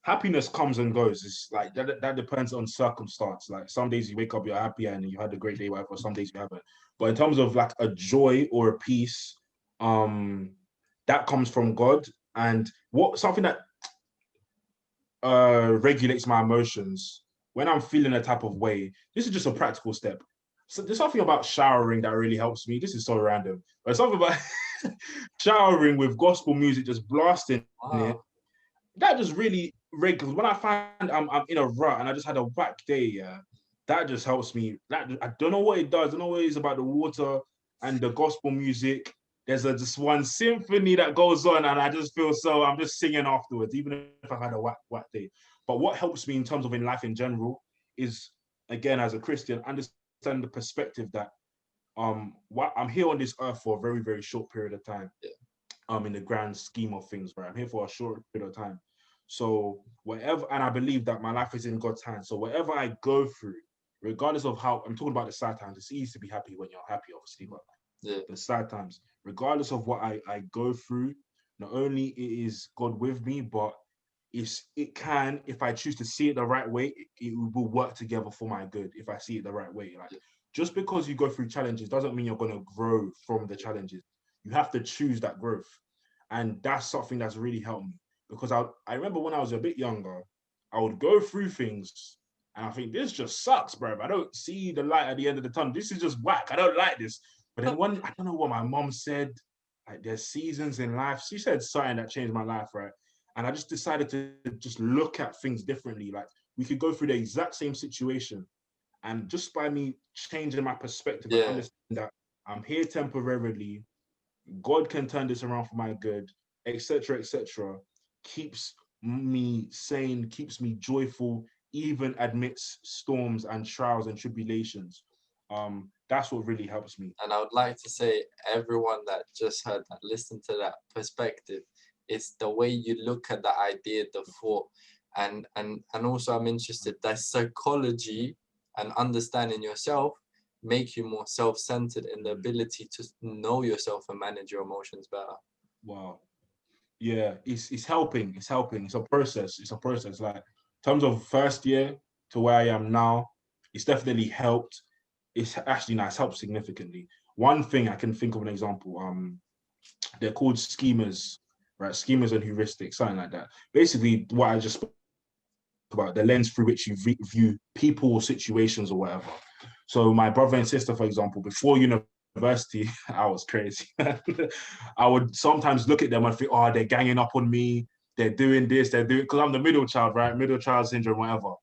happiness comes and goes. It's like that depends on circumstance. Like some days you wake up, you're happy and you had a great day, whatever. Some days you haven't. But in terms of like a joy or a peace, that comes from God. And what something that regulates my emotions when I'm feeling a type of way. This is just a practical step. So there's something about showering that really helps me. This is so random, but something about showering with gospel music just blasting it. Wow. That just really because when I find I'm in a rut and I just had a whack day, yeah, that just helps me. That I don't know what it does. I don't know what it is about the water and the gospel music. There's just one symphony that goes on, and I just feel so. I'm just singing afterwards, even if I've had a whack day. But what helps me in terms of in life in general is, again, as a Christian, understand the perspective that what I'm here on this earth for a very very short period of time. Yeah. In the grand scheme of things, right? I'm here for a short period of time. So whatever, and I believe that my life is in God's hands. So whatever I go through, regardless of how I'm talking about the sad times, it's easy to be happy when you're happy, obviously, but Yeah. the sad times, regardless of what I go through, not only is God with me, but it can, if I choose to see it the right way, it will work together for my good if I see it the right way. Like Yeah. just because you go through challenges doesn't mean you're going to grow from the challenges. You have to choose that growth. And that's something that's really helped me because I remember when I was a bit younger, I would go through things and I think this just sucks, bro. I don't see the light at the end of the tunnel. This is just whack. I don't like this. But then I don't know what my mom said, like there's seasons in life. She said something that changed my life, right? And I just decided to just look at things differently. Like we could go through the exact same situation. And just by me changing my perspective and Yeah. understanding that I'm here temporarily, God can turn this around for my good, etc., keeps me sane, keeps me joyful, even amidst storms and trials and tribulations. That's what really helps me. And I would like to say, everyone that just heard that, listen to that perspective. It's the way you look at the idea, the thought. And also I'm interested that psychology and understanding yourself make you more self-centered in the ability to know yourself and manage your emotions better. Wow. Yeah, it's helping. It's helping. It's a process. It's a process. Like, in terms of first year to where I am now, it's definitely helped. It's actually nice, helped significantly. One thing I can think of an example. They're called schemas, right? Schemas and heuristics, something like that. Basically, what I just spoke about, the lens through which you view people or situations or whatever. So my brother and sister, for example, before university, I was crazy. I would sometimes look at them and think, oh, they're ganging up on me. They're doing this, they're doing, because I'm the middle child, right? Middle child syndrome, whatever.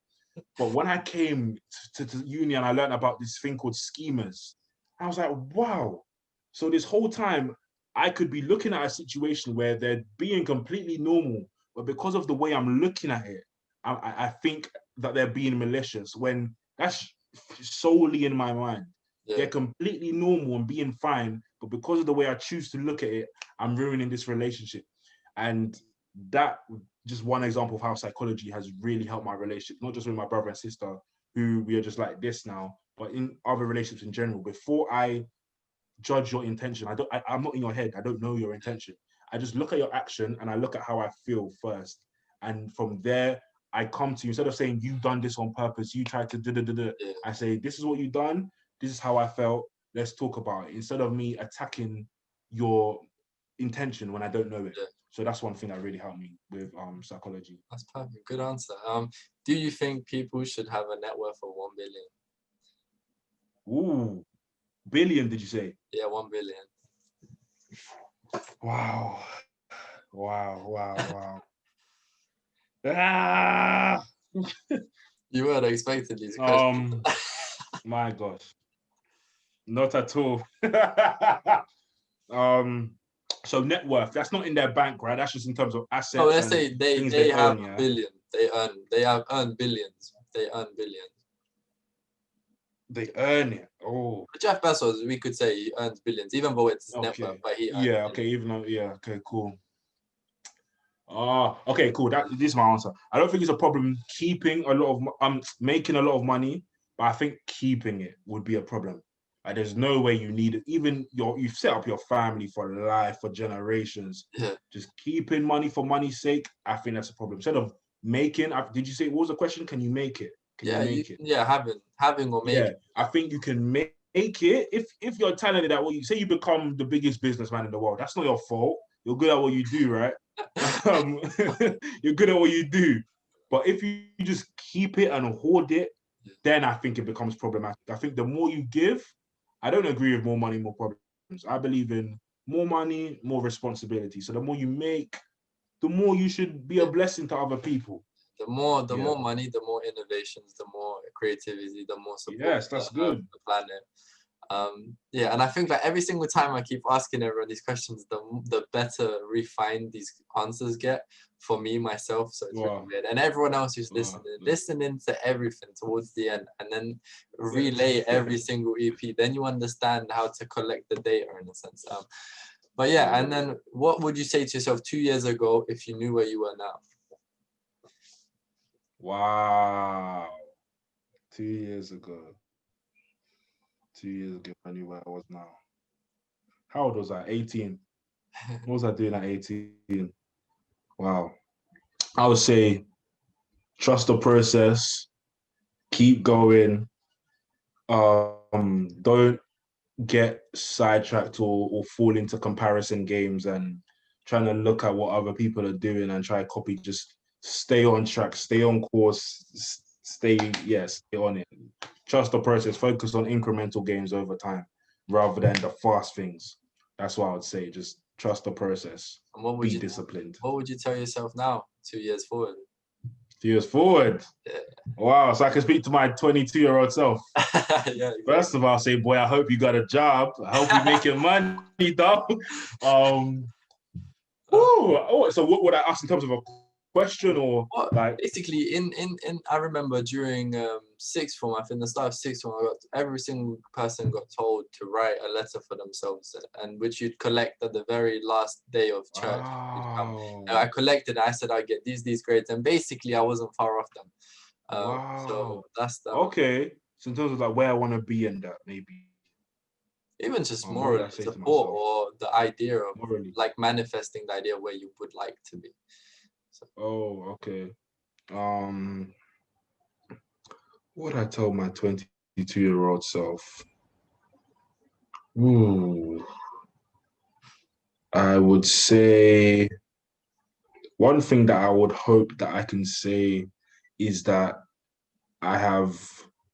But when I came to uni and I learned about this thing called schemas, I was like, wow. So this whole time, I could be looking at a situation where they're being completely normal, but because of the way I'm looking at it, I think that they're being malicious when that's solely in my mind. Yeah. They're completely normal and being fine, but because of the way I choose to look at it, I'm ruining this relationship. And that just one example of how psychology has really helped my relationship, not just with my brother and sister, who we are just like this now, but in other relationships in general. Before I judge your intention, I'm not in your head. I don't know your intention. I just look at your action and I look at how I feel first. And from there, I come to you, instead of saying you've done this on purpose, you tried to Yeah. I say, this is what you've done, this is how I felt, let's talk about it. Instead of me attacking your intention when I don't know it. Yeah. So that's one thing that really helped me with psychology. That's perfect. Good answer. Do you think people should have a net worth of 1 billion? Ooh, billion, did you say? Yeah, 1 billion. Wow. Ah! You weren't expecting these questions. My gosh. Not at all. So net worth, that's not in their bank, right? That's just in terms of assets. So let's say they have earn, yeah? a billion. They have earned billions. They earn billions. They earn it. Oh. Jeff Bezos, we could say he earns billions, even though it's net worth, but he earns billions. Okay, even though, okay, cool. Okay, cool. This is my answer. I don't think it's a problem keeping a lot of making a lot of money, but I think keeping it would be a problem. Like, there's no way you need it. Even you've set up your family for life, for generations. Yeah. Just keeping money for money's sake, I think that's a problem. Instead of making, did you say, what was the question? Can you make it? Can you make it? Yeah, having or making. Yeah, I think you can make it if you're talented at what you say. You become the biggest businessman in the world. That's not your fault. You're good at what you do, right? You're good at what you do. But if you just keep it and hoard it, then I think it becomes problematic. I think the more you give, I don't agree with more money, more problems. I believe in more money, more responsibility. So the more you make, the more you should be a blessing to other people. The more money, the more innovations, the more creativity, the more support. Yes, that's good. The planet. And I think that every single time I keep asking everyone these questions, the better refined these answers get for me, myself. So it's really weird. And everyone else who's listening to everything towards the end and then relay every single EP, then you understand how to collect the data in a sense. But yeah, and then what would you say to yourself 2 years ago if you knew where you were now? Wow. 2 years ago. 2 years ago, I knew where I was now. How old was I? 18. What was I doing at 18? Wow. I would say trust the process, keep going. Don't get sidetracked or fall into comparison games and trying to look at what other people are doing and try to copy. Just stay on track, stay on course, stay on it. Trust the process, focus on incremental gains over time rather than the fast things. That's what I would say. Just trust the process. And be disciplined. What would you tell yourself now, 2 years forward? 2 years forward? Yeah. Wow, so I can speak to my 22-year-old self. Yeah, First of all, I'll say, boy, I hope you got a job. I hope you're making money, dog. So what would I ask in terms of a question or Well, like? basically, in I remember during sixth form, I think the start of sixth form, every single person got told to write a letter for themselves, and which you'd collect at the very last day of church. Wow. I collected. I said I get these grades, and basically I wasn't far off them. So Wow. that's that. Okay. So in terms of like where I want to be in that, maybe. Even just What would morally I say to support, myself? or the idea of Morally. like manifesting the idea where you would like to be. So, Oh, okay. What would I tell my 22-year-old self? Ooh. I would say one thing that I would hope that I can say is that I have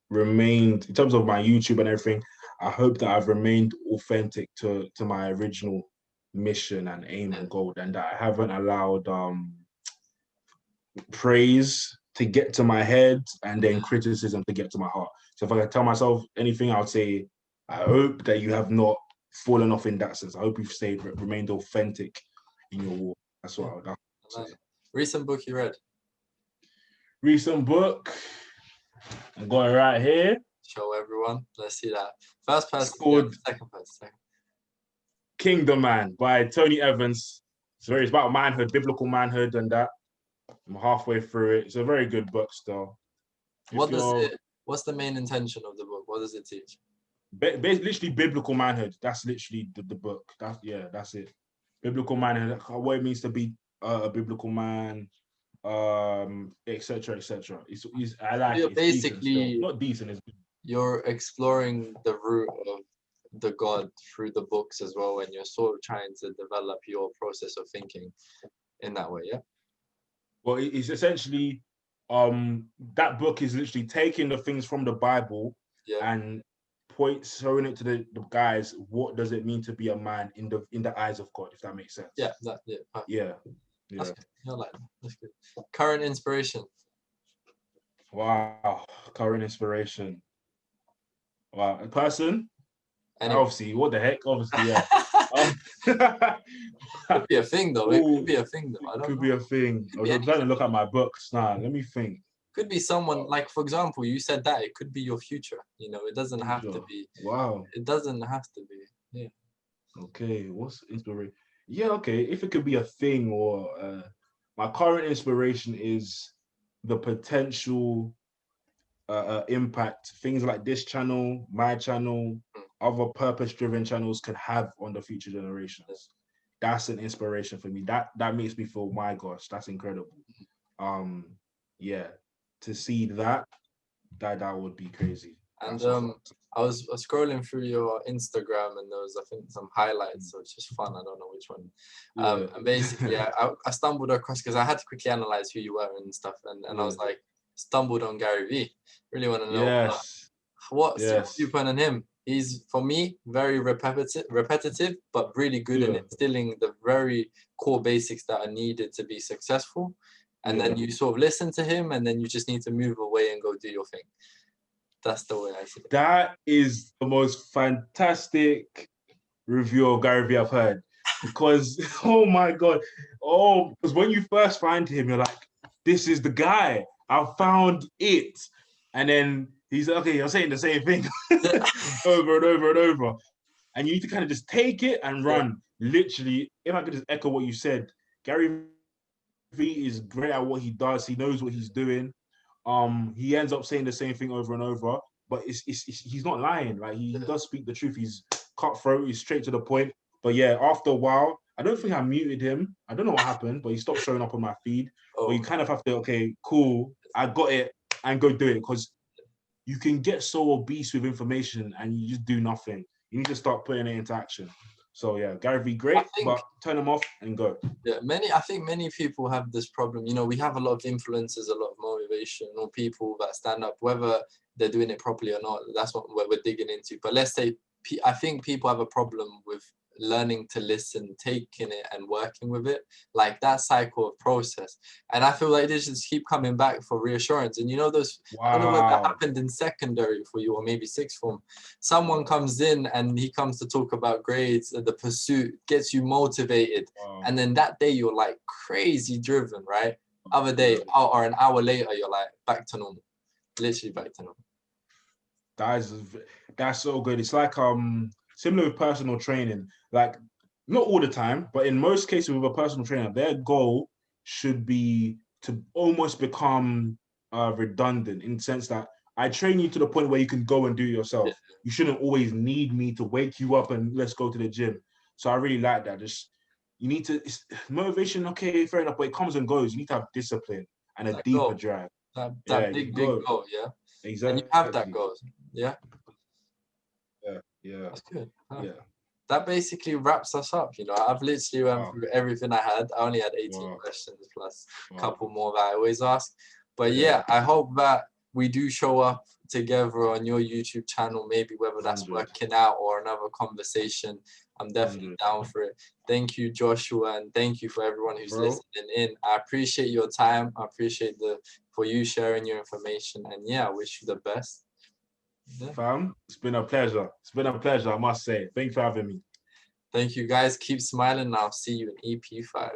remained, in terms of my YouTube and everything, I hope that I've remained authentic to my original mission and aim and goal, and that I haven't allowed praise to get to my head and then criticism to get to my heart. So if I can tell myself anything, I would say, I hope that you have not fallen off in that sense. I hope you've remained authentic in your walk. That's what I would say. Recent book you read? Recent book, I'm going right here. Show everyone. Let's see that. First person, Called second person. Kingdom Man by Tony Evans. It's about manhood, biblical manhood, and that. I'm halfway through it. It's a very good book still. What's the main intention of the book? What does it teach? Literally biblical manhood. That's literally the book. That's it. Biblical manhood, what it means to be a biblical man, etc. etc. I like it. It's basically not decent. It's you're exploring the root of the God through the books as well, and you're sort of trying to develop your process of thinking in that way. Yeah. Well, it's essentially that book is literally taking the things from the Bible and showing it to the guys. What does it mean to be a man in the eyes of God? If that makes sense. Yeah. Yeah. That's good. I like that. That's good. Current inspiration. Wow. Current inspiration. Wow. A person. Anyway. Obviously, what the heck? Obviously, yeah. Could be a thing though. It could be a thing though. I don't know. Could be a thing. I'm trying to look at my books now. Let me think. Could be someone, like, for example, you said that it could be your future. You know, it doesn't have to be. Wow. It doesn't have to be. Yeah. Okay. What's inspiration? Yeah. Okay. If it could be a thing, or my current inspiration is the potential impact things like this channel, my channel, other purpose-driven channels can have on the future generations. That's an inspiration for me. That makes me feel, my gosh, that's incredible. Yeah, to see that would be crazy. And I was scrolling through your Instagram, and there was, I think, some highlights, so it's just fun. I don't know which one. And basically, I stumbled across, because I had to quickly analyze who you were and stuff, and I was like, stumbled on Gary V. Really want to know what's your viewpoint on him. He's, for me, very repetitive, but really good in instilling the very core basics that are needed to be successful. And then you sort of listen to him, and then you just need to move away and go do your thing. That's the way I see it. That is the most fantastic review of Gary V I've heard. Because, oh my God. Because when you first find him, you're like, this is the guy. I found it. And then he's like, okay, you're saying the same thing over and over and over. And you need to kind of just take it and run. Literally, if I could just echo what you said, Gary V is great at what he does. He knows what he's doing. He ends up saying the same thing over and over, but he's not lying. Like, he does speak the truth. He's cutthroat. He's straight to the point. But yeah, after a while, I don't think I muted him. I don't know what happened, but he stopped showing up on my feed. But you kind of have to, okay, cool, I got it, and go do it, because you can get so obese with information and you just do nothing. You need to start putting it into action. So yeah, Gary V, great, but turn them off and go. Yeah, I think many people have this problem. You know, we have a lot of influencers, a lot of motivational people that stand up, whether they're doing it properly or not. That's what we're digging into. But let's say, I think people have a problem with learning to listen, taking it and working with it, like that cycle of process. And I feel like they just keep coming back for reassurance. And you know, I don't know whether that happened in secondary for you or maybe sixth form. Someone comes in and he comes to talk about grades, the pursuit, gets you motivated. And then that day you're like crazy driven, right? other day, or an hour later, you're like back to normal, literally back to normal. That's so good. It's like similar with personal training. Like not all the time, but in most cases with a personal trainer, their goal should be to almost become redundant in the sense that I train you to the point where you can go and do it yourself. Yeah. You shouldn't always need me to wake you up and let's go to the gym. So I really like that. Just you need to motivation. Okay, fair enough, but it comes and goes. You need to have discipline and a That deeper goal, drive. that big goal, yeah. Exactly. And you have that goal, yeah. Yeah. That's good. Yeah. That basically wraps us up. I've literally went through everything I had. I only had 18 questions plus a couple more that I always ask. But yeah, I hope that we do show up together on your YouTube channel, maybe whether that's 100. working out or another conversation. I'm definitely 100. down for it. Thank you, Joshua, and thank you for everyone who's listening in. I appreciate your time. I appreciate for you sharing your information. And yeah, I wish you the best. Yeah. Fam, it's been a pleasure. It's been a pleasure, I must say. Thanks for having me. Thank you, guys. Keep smiling. I'll see you in EP5.